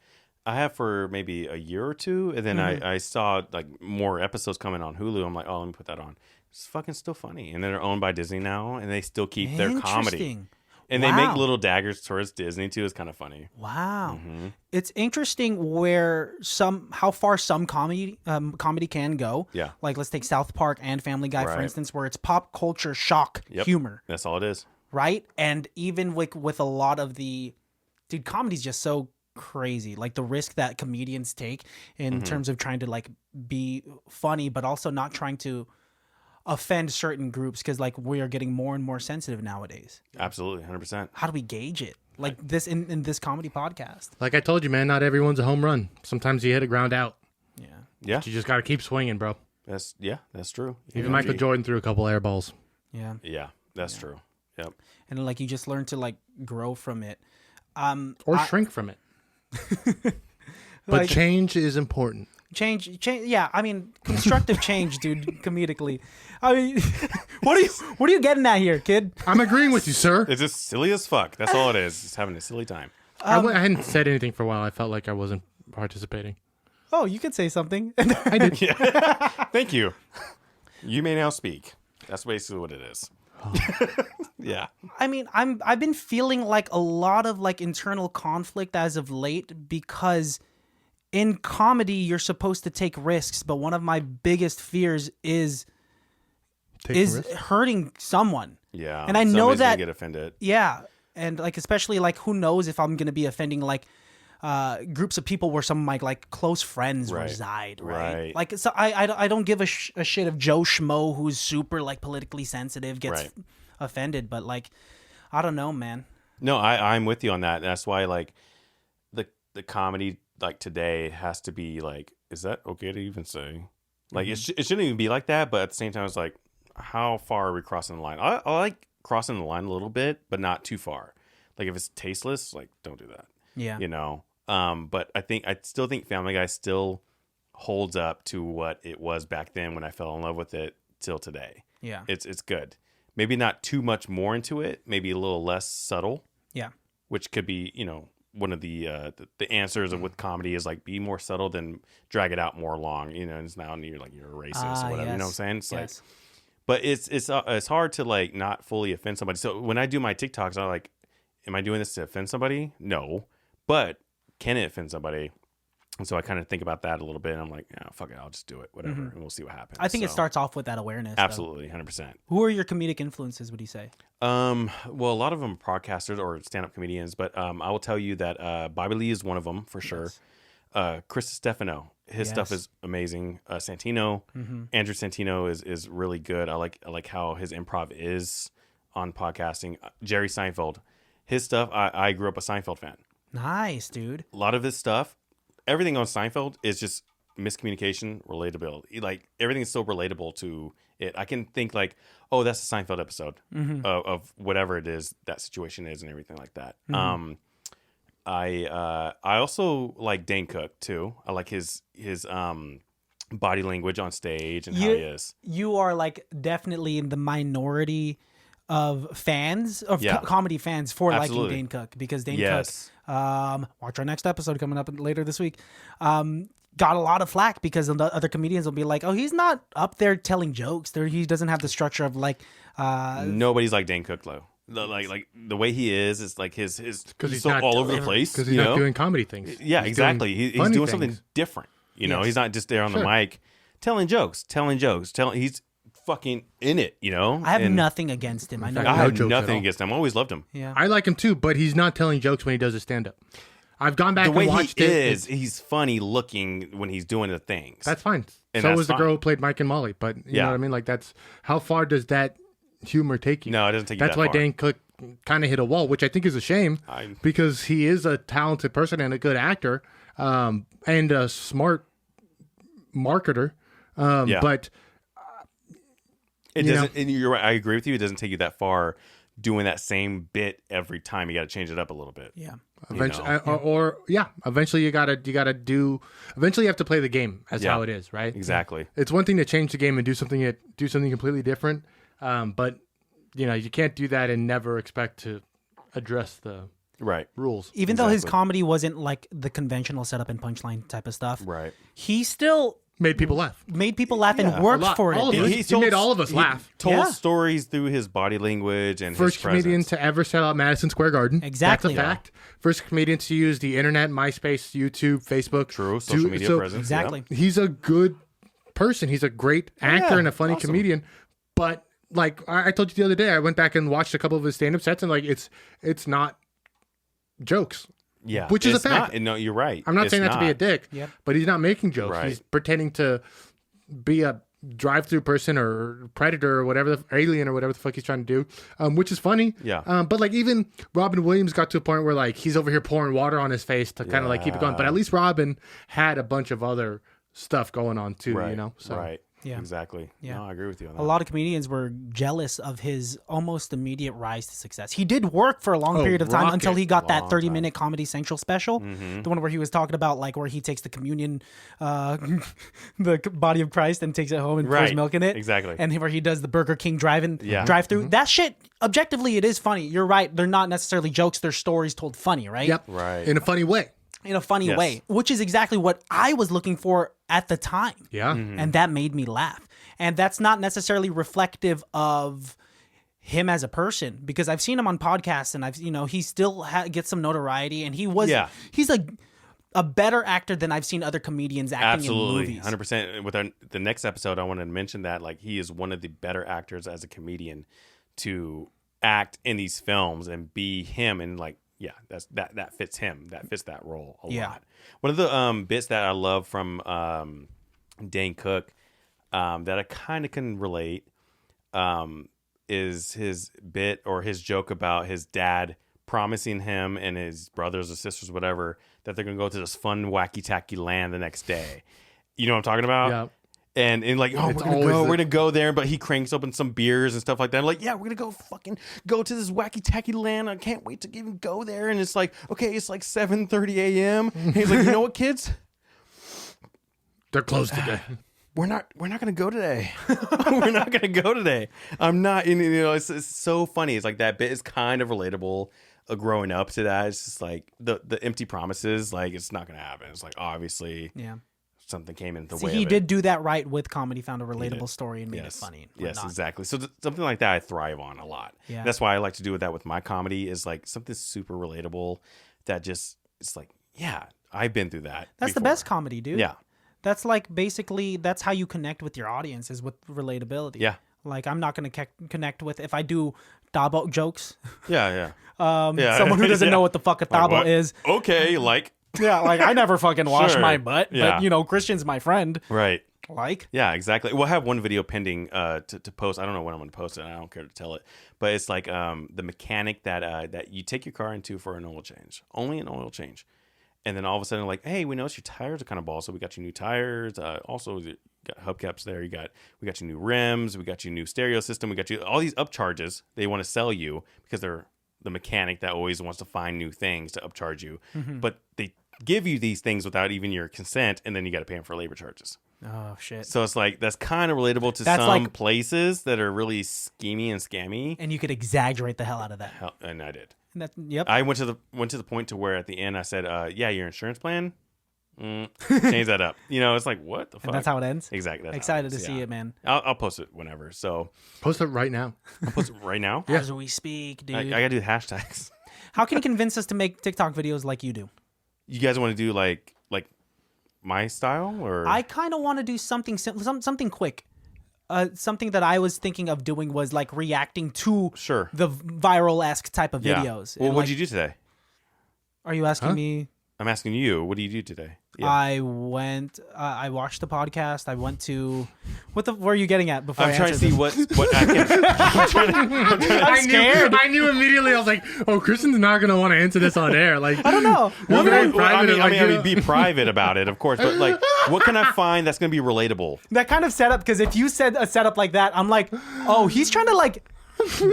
I have for maybe a year or 2, and then I saw like more episodes coming on Hulu. I'm like, oh, let me put that on. It's fucking still funny, and they're owned by Disney now, and they still keep their comedy, Interesting. and they make Wow. little daggers towards Disney too. It's kind of funny. Wow. Mm-hmm. It's interesting where how far some comedy can go. Yeah. Like let's take South Park and Family Guy, for Right. instance, where it's pop culture shock Yep. humor, That's all it is. right? And even with a lot of dude, comedy's just so crazy. Like the risk that comedians take in terms of trying to like be funny, but also not trying to offend certain groups because like we are getting more and more sensitive nowadays. Absolutely, 100%. How do we gauge it? Like this in this comedy podcast. Like I told you, man, not everyone's a home run. Sometimes you hit a ground out. Yeah. Yeah, You just got to keep swinging, bro. that's true. Even Michael Jordan threw a couple air balls. Yeah. Yeah, that's true. Yep. And like you just learn to like grow from it. Or shrink from it. But Like- change is important. Change. Yeah, I mean, constructive change, dude. Comedically, I mean, what are you getting at here, kid? I'm agreeing with you, sir. It's just silly as fuck. That's all it is. It's having a silly time. I hadn't said anything for a while. I felt like I wasn't participating. Oh, you could say something. I did. Thank you. You may now speak. That's basically what it is. Yeah. I mean, I've been feeling like a lot of like internal conflict as of late because in comedy you're supposed to take risks, but one of my biggest fears is hurting someone. Yeah. And I know Somebody's gonna that- get offended. Yeah, and like especially like who knows if I'm gonna be offending like groups of people where some of my like close friends Right. reside, right? Right. Like so I don't give a shit if Joe Schmo who's super like politically sensitive gets Right. offended, but like I don't know, man. No, I'm with you on that. That's why like the comedy like today has to be like, is that okay to even say? Like it shouldn't even be like that, but at the same time it's like, how far are we crossing the line? I like crossing the line a little bit, but not too far. Like if it's tasteless, like don't do that. Yeah. You know. But I still think Family Guy still holds up to what it was back then when I fell in love with it till today. Yeah. It's good. Maybe not too much more into it, maybe a little less subtle, Yeah. which could be, you know, one of the answers with comedy is like be more subtle than drag it out more long, you know, and it's now you're like you're a racist or whatever, you know what I'm saying? It's like, but it's hard to like not fully offend somebody. So when I do my TikToks, I'm like, am I doing this to offend somebody? No. But can it offend somebody? And so I kind of think about that a little bit. And I'm like, yeah, fuck it, I'll just do it, whatever, and we'll see what happens. I think it So, starts off with that awareness. though. absolutely 100%. Who are your comedic influences, would you say? Well, a lot of them are podcasters or stand-up comedians, but I will tell you that Bobby Lee is one of them for sure. Chris Stefano, his stuff Yes. is amazing. Santino, Andrew Santino is really good. I like how his improv is on podcasting. Jerry Seinfeld, his stuff. I grew up a Seinfeld fan. Nice, dude. A lot of his stuff, everything on Seinfeld is just miscommunication, relatability. Like everything is so relatable to it. I can think like, oh, that's a Seinfeld episode of whatever it is that situation is and everything like that. I also like Dane Cook too. I like his body language on stage and how he is. You are like definitely in the minority of fans of comedy fans for Absolutely. liking Dane Cook, because Dane Yes. Cook, watch our next episode coming up later this week, got a lot of flack because the other comedians will be like, oh, he's not up there telling jokes. He doesn't have the structure of like Nobody's like Dane Cook though. Like the way he is like his Because he's so not all over the place. Because he's not doing comedy things. Yeah, He's exactly. doing He's funny doing things. something different. You know, Yes. he's not just there on the Sure. mic telling jokes. He's fucking in it, you know? I have And nothing against him. I know. fact, I no have jokes at nothing all. against him. I always loved him. Yeah. I like him too, but he's not telling jokes when he does his stand up. I've gone back The way and he watched it. is, he's funny looking when he's doing the things. That's fine. And so that's was the fine. girl who played Mike and Molly. But you know what I mean? Like, that's how far does that humor take you? No, it doesn't take you That's that why far. Dane Cook kind of hit a wall, which I think is a shame because he is a talented person and a good actor, and a smart marketer. But it you know. doesn't. And you're right. I agree with you. It doesn't take you that far doing that same bit every time. You got to change it up a little bit. Yeah. eventually, know? eventually you gotta do. Eventually, you have to play the game as how it is, right? Exactly. It's one thing to change the game and do something completely different, but you can't do that and never expect to address the Right. rules. Even though his Exactly. comedy wasn't like the conventional setup and punchline type of stuff, Right. he still Made people laugh. made people laugh and worked for it. All of dude. us. He made all of us laugh. Told Yeah. stories through his body language and First his comedian presence. to ever sell out Madison Square Garden. Exactly. That's a fact. First comedian to use the internet, MySpace, YouTube, Facebook. True. Social media presence. Exactly. He's a good person. He's a great actor Yeah, and a funny awesome. comedian. But like I told you the other day, I went back and watched a couple of his stand-up sets, and like it's not jokes. Yeah. Which is it's a fact. Not, no, you're right. I'm not It's saying that to be a not. dick, Yep. but he's not making jokes. Right. He's pretending to be a drive-through person or predator or whatever, alien or whatever the fuck he's trying to do, which is funny. Yeah. But like even Robin Williams got to a point where like he's over here pouring water on his face to kind of like keep it going. But at least Robin had a bunch of other stuff going on too, Right. you know? So Right. Yeah. Exactly. Yeah. No, I agree with you on that. A lot of comedians were jealous of his almost immediate rise to success. He did work for a long period of time rocket. until he got that Long 30-minute Comedy Central special, Mm-hmm. the one where he was talking about like where he takes the communion, the body of Christ, and takes it home and pours Right. milk in it. Exactly. And where he does the Burger King drive-through. Mm-hmm. That shit, objectively, it is funny. You're right. They're not necessarily jokes. They're stories told funny, right? Yep. Right. In a funny way. In a funny Yes. way, which is exactly what I was looking for at the time. Yeah. Mm-hmm. And that made me laugh. And that's not necessarily reflective of him as a person, because I've seen him on podcasts and he still gets some notoriety, and he's a better actor than I've seen other comedians acting in Absolutely, movies. 100%. With the next episode, I wanted to mention that like he is one of the better actors as a comedian to act in these films and be him, and like that fits him. That fits that role a lot. One of the bits that I love from Dane Cook that I kind of can relate is his bit or his joke about his dad promising him and his brothers or sisters, whatever, that they're gonna go to this fun wacky tacky land the next day. You know what I'm talking about? Yeah. And like, oh, It's we're always gonna go there, but he cranks open some beers and stuff like that. I'm like, yeah, we're gonna go to this wacky tacky land. I can't wait to even go there. And it's like, okay, it's like 7:30 a.m. And he's like, you know what, kids? They're closed today. We're not gonna go today. We're not gonna go today. I'm not. It's so funny. It's like that bit is kind of relatable. Growing up to that, it's just like the empty promises. Like it's not gonna happen. It's like obviously, something came in the way. He of it. did do that right with comedy, found a relatable story and made it funny. and Yes, whatnot. exactly. So something like that I thrive on a lot. Yeah. That's why I like to do that with my comedy is like something super relatable that just it's like, yeah, I've been through that. That's the before. best comedy, dude. Yeah. That's like basically that's how you connect with your audience, is with relatability. Yeah. Like I'm not gonna connect with if I do Dabo jokes. Yeah, yeah. Yeah. Someone who doesn't Yeah. know what the fuck a Like, Dabo what? is. Okay, like Yeah, like I never fucking wash Sure. my butt, Yeah. but Christian's my friend. right. Like, Yeah, exactly. We'll have one video pending to post. I don't know when I'm going to post it. I don't care to tell it. But it's like the mechanic that you take your car into for an oil change, only an oil change. And then all of a sudden, like, hey, we noticed your tires are kind of bald, so we got you new tires. Also, you got hubcaps there. We got you new rims. We got you new stereo system. We got you all these upcharges they want to sell you because they're the mechanic that always wants to find new things to upcharge you. But they give you these things without even your consent, and then you got to pay them for labor charges. Oh shit. So it's like that's kind of relatable to That's some like- places that are really schemy and scammy. And you could exaggerate the hell out of that. And I did. And that, yep. I went to the point to where at the end I said, "Yeah, your insurance plan, change that up." You know, it's like what the fuck. And that's how it ends. Exactly. That's how Excited it to ends, see yeah. it, man. I'll post it whenever. So Post it right now. I'll post it right now. As we speak, dude. I gotta do the hashtags. How can you convince us to make TikTok videos like you do? You guys want to do like my style or I kind of want to do something something quick. Something that I was thinking of doing was like reacting to Sure. the viral-esque type of Yeah. videos. Well, And, what like, did you do today? Are you asking me? I'm asking you. What do you do today? Yeah. I went. I watched the podcast. I went to. Where are you getting at? Before I'm I trying to answer see this? what I can. I'm scared. I knew immediately. I was like, "Oh, Kristen's not gonna want to answer this on air." Like, I don't know. Well, very I private, mean, like, I you mean, be private about it, of course. But like, what can I find that's gonna be relatable? That kind of setup, because if you said a setup like that, I'm like, oh, he's trying to like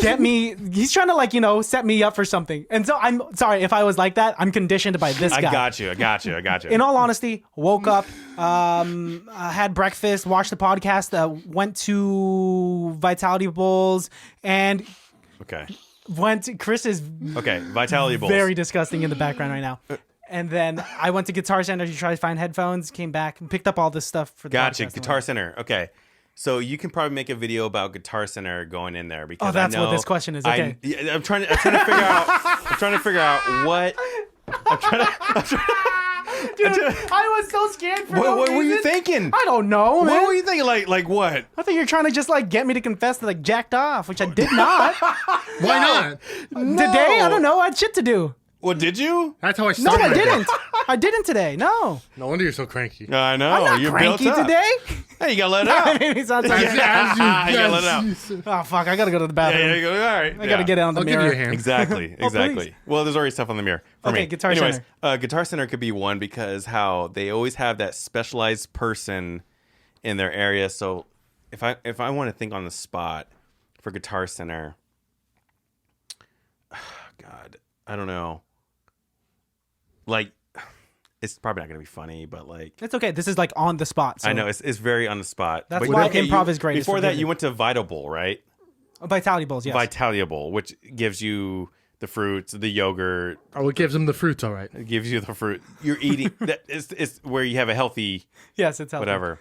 get me. He's trying to like, you know, set me up for something. And so I'm sorry if I was like that. I'm conditioned by this I guy. got you. In all honesty, woke up, had breakfast, watched the podcast, went to Vitality Bowls, and Okay. went to Chris is Okay. Vitality Bowls. very disgusting in the background right now. And then I went to Guitar Center to try to find headphones, came back and picked up all this stuff for the Gotcha. podcast. Guitar Center. Okay. So you can probably make a video about Guitar Center going in there because Oh, that's I know what this question is. Okay. I'm trying to figure out. I'm trying to figure out what. Dude, I was so scared for What were you thinking? I don't know, man. What were you thinking? Like what? I think you're trying to just like get me to confess that like jacked off, which I did not. why not? Today, I don't know. I had shit to do. Well, did you? That's how I No, started. I my day. didn't. I didn't today. No. No wonder you're so cranky. I know. I'm not You're cranky built up. today. Hey, you gotta let it out. Maybe sounds As like, you- You gotta let it out. oh fuck, I gotta go to the bathroom. Yeah, you go. All right. I gotta get it on the I'll give mirror. you a hand. Exactly. Oh, Exactly. please. Well, there's already stuff on the mirror for Okay, me. Guitar Anyways, Center. Guitar Center could be one because how they always have that specialized person in their area. So if I want to think on the spot for Guitar Center, God, I don't know. Like, it's probably not gonna be funny, but like. It's okay. This is like on the spot. So I know it's very on the spot. That's But why improv is great. It's Before that, forgiving. you went to Vital Bowl, right? Vitality Bowls, yes. Vitalia Bowl, which gives you the fruits, the yogurt. Oh, it gives them the fruits, all right. It gives you the fruit. You're eating. It's where you have a healthy Yes, it's healthy. whatever.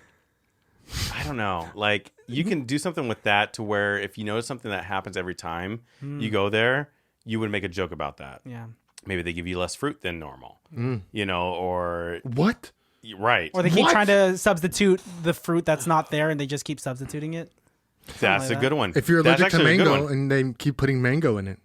I don't know. Like you can do something with that to where if you notice something that happens every time you go there, you would make a joke about that. Yeah. Maybe they give you less fruit than normal. You know, or What? right. Or they keep What? trying to substitute the fruit that's not there, and they just keep substituting it. That's like a that. good one. If you're That's allergic to actually a good mango one. and they keep putting mango in it.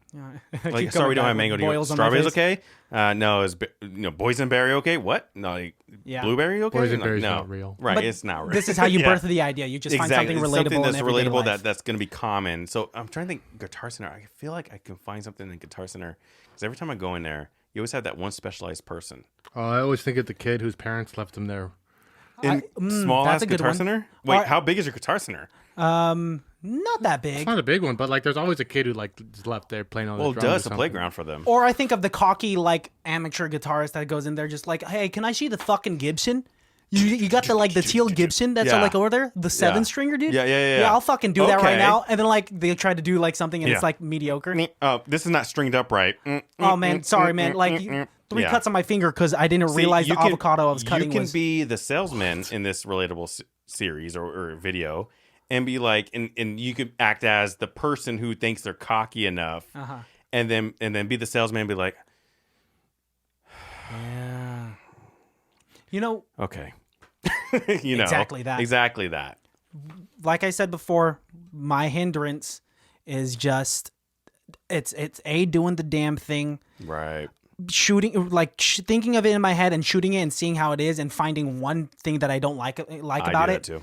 Like, sorry, we don't have mango. Do you Boils on my strawberries face. okay? No, is boysenberry okay? What? No, like, Yeah. blueberry okay? Boysenberry's no, not real. Right, But it's not real. This is how you Yeah. birth the idea. You just Exactly. find something It's relatable something that's in everyday relatable life. that's going to be common. So I'm trying to think Guitar Center. I feel like I can find something in Guitar Center because every time I go in there, you always have that one specialized person. Oh, I always think of the kid whose parents left him there. In small that's ass a good Guitar one. Center. Wait, Or- how big is your Guitar Center? Not that big. It's not a big one, but like there's always a kid who like is left there playing all Well, the it drums. does or a something. playground for them. Or I think of the cocky, like, amateur guitarist that goes in there just like, hey, can I see the fucking Gibson? You got the, like, the teal Gibson that's, Yeah. like, over there? The seven-stringer, dude? Yeah. Yeah, I'll fucking do that right Okay. now. And then, like, they try to do, like, something and Yeah. it's, like, mediocre. Oh, this is not stringed up right. Oh, man, sorry, man. Like, three Yeah. cuts on my finger because I didn't realize the you can- avocado I was cutting You can was... be the salesman in this relatable series or video, and be like, and you could act as the person who thinks they're cocky enough, and then be the salesman, and be like, Yeah. You know, okay, you know, Exactly that. Like I said before, my hindrance is just... It's doing the damn thing, right. shooting, like, thinking of it in my head and shooting it and seeing how it is and finding one thing that I don't like I about do it. that too.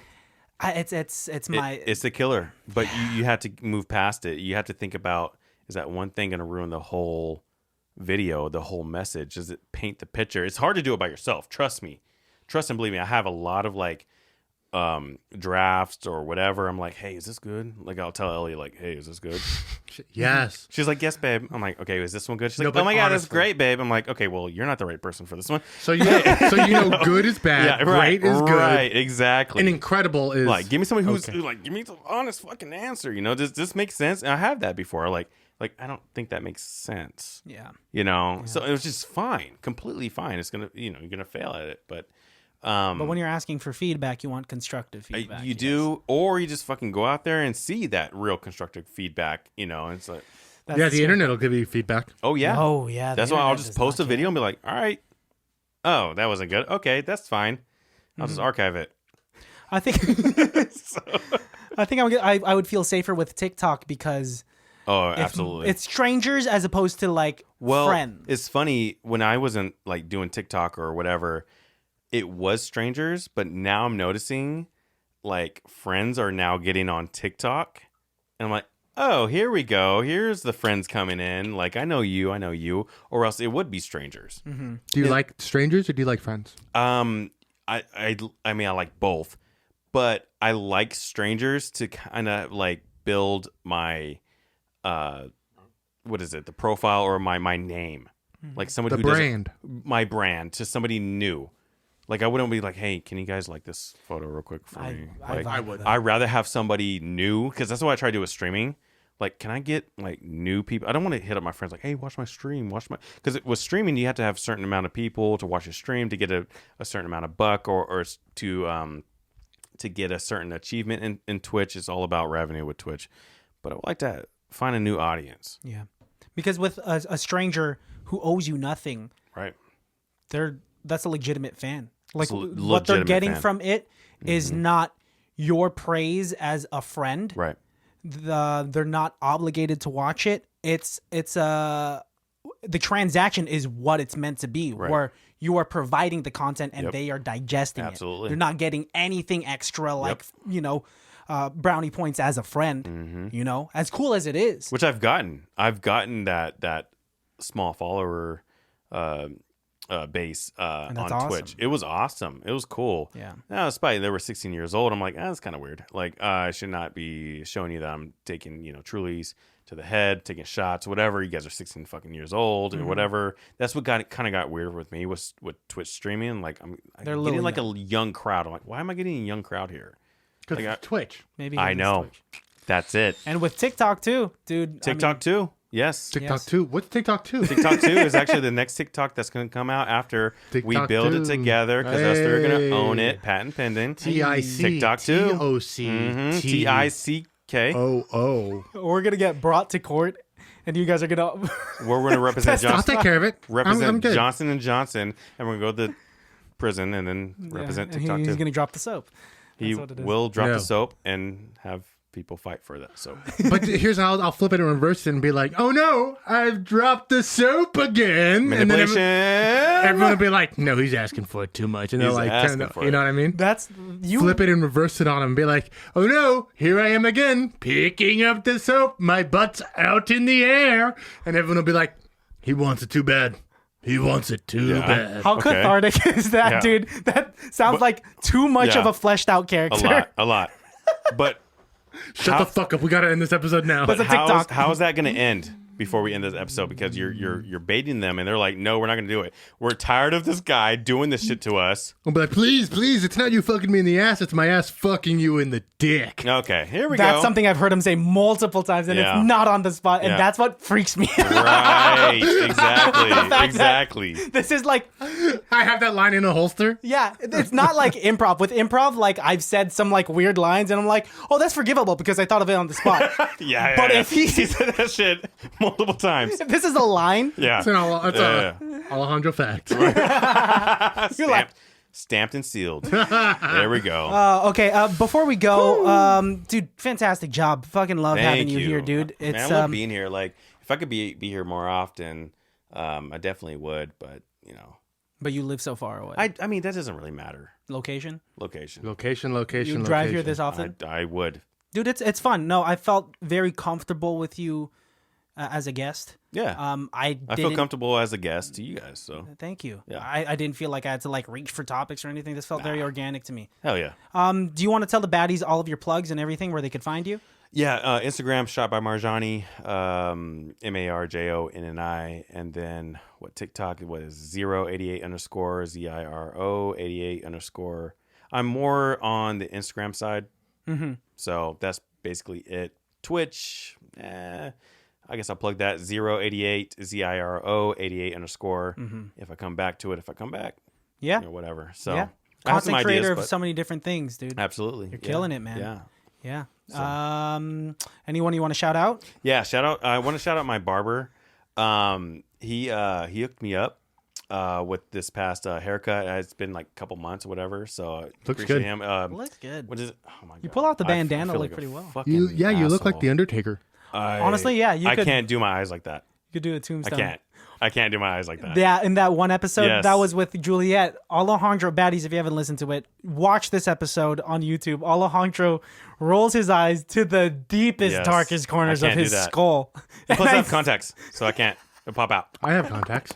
It's my... It's the killer, but you have to move past it. You have to think about, is that one thing going to ruin the whole video, the whole message? Does it paint the picture? It's hard to do it by yourself. Trust me. Trust and believe me. I have a lot of like drafts or whatever, I'm like, hey, is this good? Like, I'll tell Ellie, like, hey, is this good? Yes. She's like, yes, babe. I'm like, okay, is this one good? She's No, like, but oh my God, that's honestly- great, babe. I'm like, okay, well, you're not the right person for this one. So you know, good is bad, great is good, Right, exactly. and incredible is like, give me somebody who's okay. like, give me some honest fucking answer. You know, does this make sense? And I have that before. Like I don't think that makes sense. Yeah. You know, so it was just fine, completely fine. It's gonna, you're gonna fail at it, but when you're asking for feedback, you want constructive feedback. you do, or you just fucking go out there and see that real constructive feedback. You know, and it's like, yeah, the internet will give you feedback. oh yeah, Oh yeah. the that's why I'll internet just does post a not video care. and be like, all right, oh, that wasn't good. Okay, that's fine. I'll just archive it. I think. I think I would feel safer with TikTok because Oh, if absolutely. it's strangers as opposed to like friends. It's funny when I wasn't like doing TikTok or whatever, it was strangers, but now I'm noticing like friends are now getting on TikTok, and I'm like, oh, here we go. Here's the friends coming in. Like, I know you, or else it would be strangers. Mm-hmm. Do you like strangers or do you like friends? I mean, I like both, but I like strangers to kind of like build my what is it, the profile or my name, like somebody The who brand. my brand to somebody new. Like, I wouldn't be like, hey, can you guys like this photo real quick for me? Like, I would. I'd rather have somebody new, because that's what I try to do with streaming. Like, can I get like new people? I don't want to hit up my friends like, hey, watch my stream, because with streaming you have to have a certain amount of people to watch your stream to get a certain amount of buck or to get a certain achievement in Twitch. It's all about revenue with Twitch, but I would like to find a new audience. Yeah, because with a stranger who owes you nothing, Right. that's a legitimate fan. Like It's a what they're legitimate getting fan. from it is not your praise as a friend. Right. They're not obligated to watch it. It's the transaction is what it's meant to be, Right. where you are providing the content and Yep. they are digesting Absolutely. it. They're not getting anything extra, like brownie points as a friend. You know, as cool as it is. Which I've gotten. I've gotten that small follower base on that's awesome. Twitch. It was awesome. It was cool. Yeah. Now, despite they were 16 years old, I'm like, that's kind of weird. Like, I should not be showing you that I'm taking, Trulies to the head, taking shots, whatever. You guys are 16 fucking years old or whatever. That's what kind of got weird with me was with Twitch streaming. Like, I'm They're getting little like a young crowd. I'm like, why am I getting a young crowd here? Because Like, it's Twitch. Maybe I it's know. Twitch. That's it. And with TikTok too, dude. TikTok too. Yes. TikTok Yes. 2. What's TikTok 2? TikTok 2 is actually the next TikTok that's going to come out after we TikTok build 2. it together, because us three are going to own Hey. it, patent pending. TIC. TikTok 2. TOC. TICK. We're gonna get brought to court, and you guys are gonna. Where we're going to represent I'll Johnson, take care of it. represent I'm good. Johnson & Johnson, and we're going to go to prison and then represent and TikTok he's 2. gonna drop the soap. He That's what it is. will drop No. the soap and have people fight for that soap. But here's how I'll flip it and reverse it and be like, oh no, I've dropped the soap again. And then Manipulation. everyone will be like, no, he's asking for it too much. And they're He's like, asking for you it. know what I mean? That's you. Flip it and reverse it on him and be like, oh no, here I am again, picking up the soap. My butt's out in the air. And everyone will be like, he wants it too bad. He wants it too bad. How Okay. cathartic is that, Yeah. dude? That sounds like too much Yeah. of a fleshed out character. A lot. But Shut the fuck up. We got to end this episode now. But- a TikTok. how is that going to end before we end this episode? Because you're baiting them, and they're like, no, we're not going to do it. We're tired of this guy doing this shit to us. I'll be like, please, it's not you fucking me in the ass. It's my ass fucking you in the dick. Okay, here we go. That's something I've heard him say multiple times, and Yeah. it's not on the spot, and Yeah. that's what freaks me out. Right, exactly, that- exactly. This is like, I have that line in a holster. yeah, it's not like improv. With improv, like I've said some like weird lines, and I'm like, oh, that's forgivable because I thought of it on the spot. Yeah, But yeah. if he- said that shit multiple times. If this is a line, Yeah, It's an Alejandro fact. you're like, stamped and sealed. There we go. okay. Before we go, dude, fantastic job. Fucking love Thank having you here, dude. Man, It's I love being here. Like, if I could be here more often, I definitely would. But but you live so far away. I mean that doesn't really matter. Location. Location. Location. You drive here this often, I would. dude. It's fun. No, I felt very comfortable with you as a guest. Yeah. I I feel comfortable as a guest to you guys. So Thank you. Yeah. I didn't feel like I had to like reach for topics or anything. This felt very organic to me. hell yeah. Do you want to tell the baddies all of your plugs and everything where they could find you? Yeah, Instagram shot by Marjonni, MARJONNI, and then TikTok was 088 underscore ZIRO 88 underscore. I'm more on the Instagram side, so that's basically it. Twitch, I guess I'll plug that 088 ZIRO 88 underscore. If I come back to it, Yeah. whatever. So Yeah. I have some Content creator ideas, of but so many different things, dude. absolutely, You're killing it, man. Yeah. Yeah. Anyone you want to shout out? Yeah, shout out. I want to shout out my barber. He hooked me up with this past haircut. It's been like a couple months or whatever. So I Looks appreciate good. him. Looks good. What is it? Oh my god! You pull out the I feel bandana like look a pretty well. fucking You look like asshole. the Undertaker. Honestly, yeah, you I could- can't do my eyes like that. You could do a tombstone. I can't do my eyes like that. Yeah, in that one episode, Yes. that was with Juliet. Alejandro, baddies, if you haven't listened to it, watch this episode on YouTube. Alejandro rolls his eyes to the deepest, Yes. darkest corners I of can't do his that. skull. Plus, And I I- have contacts, so I can't pop out. I have contacts.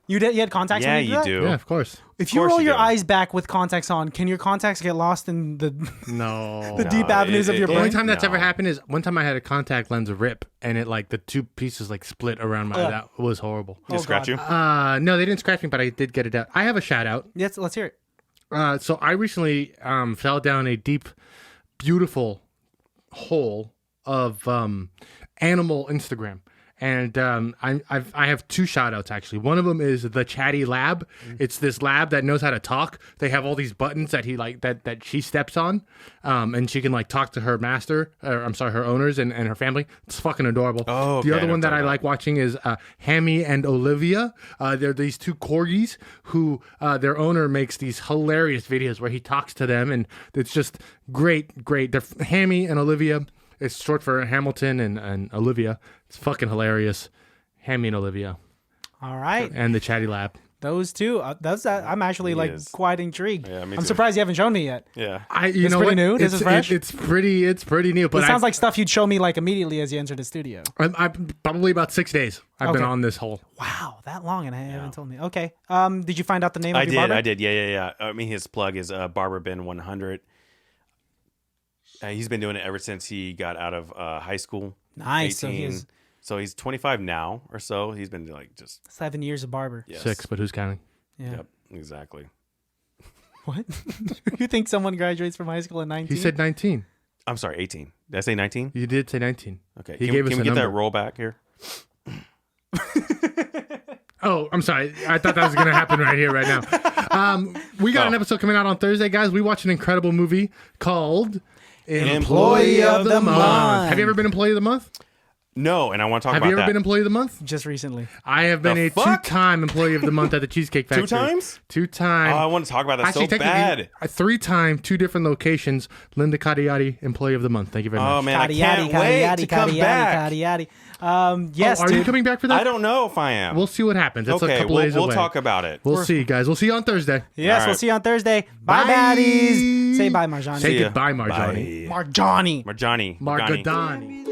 You had contacts Yeah, when you you did that? do. Yeah, of course. If you course roll you your do. eyes back with contacts on, can your contacts get lost in the No. the deep avenues of your The only brain? time that's ever No. happened is one time I had a contact lens rip and it like the two pieces like split around my. That was horrible. Did it scratch you? No, they didn't scratch me, but I did get it out. I have a shout out. Yes, let's hear it. So I recently fell down a deep, beautiful hole of animal Instagram. And I have two shout outs actually. One of them is the Chatty Lab. It's this lab that knows how to talk. They have all these buttons that he like that she steps on, and she can like talk to her master, or I'm sorry, her owners and her family. It's fucking adorable. Oh, okay, the I other know one what that you're I talking like watching is Hammy and Olivia. They're these two corgis who their owner makes these hilarious videos where he talks to them, and it's just great. They're Hammy and Olivia. It's short for Hamilton and Olivia. It's fucking hilarious. Hammy and Olivia All right, and the Chatty Lab. those two. I'm actually like is. quite intrigued. Yeah, me I'm too. surprised you haven't shown me yet. Yeah. You know pretty what? new? This is fresh? It's pretty new. But It sounds like stuff you'd show me like immediately as you enter the studio. I'm probably about 6 days. I've been Okay. on this hole. Wow, that long, and I haven't told me. Okay. Did you find out the name of your barber? I did. Yeah. I mean, his plug is Barber Ben 100. He's been doing it ever since he got out of high school. Nice. So 18. he is So he's 25 now or so. He's been like just 7 years of barber. yes. 6, but who's counting? Yeah. Yep, exactly. What? You think someone graduates from high school at 19? He said 19. I'm sorry, 18. Did I say 19? You did say 19. Okay. He can gave can us we a get that number. roll back here? Oh, I'm sorry. I thought that was going to happen right here, right now. We got an episode coming out on Thursday, guys. We watched an incredible movie called Employee of the Month. Have you ever been Employee of the Month? No, and I want to talk Have about you ever that. been Employee of the Month? Just recently. I have been The a fuck? 2-time Employee of the Month at the Cheesecake Factory. 2 times? 2 times. Oh, I want to talk about that so technically, bad. a 3-time, 2 different locations. Linda Cadiati, Employee of the Month. Thank you very much. Oh man, I can't wait to come back. Yes, are dude. you coming back for that? I don't know if I am. We'll see what happens. It's a okay, couple days we'll away. talk about it. We'll see, guys. We'll see you on Thursday. Yes, All we'll right. see you on Thursday. Bye, Bye. baddies. Say bye, Marjonni. Say ya. goodbye, Marjonni. Bye. Marjonni. Marjonni. Margadani.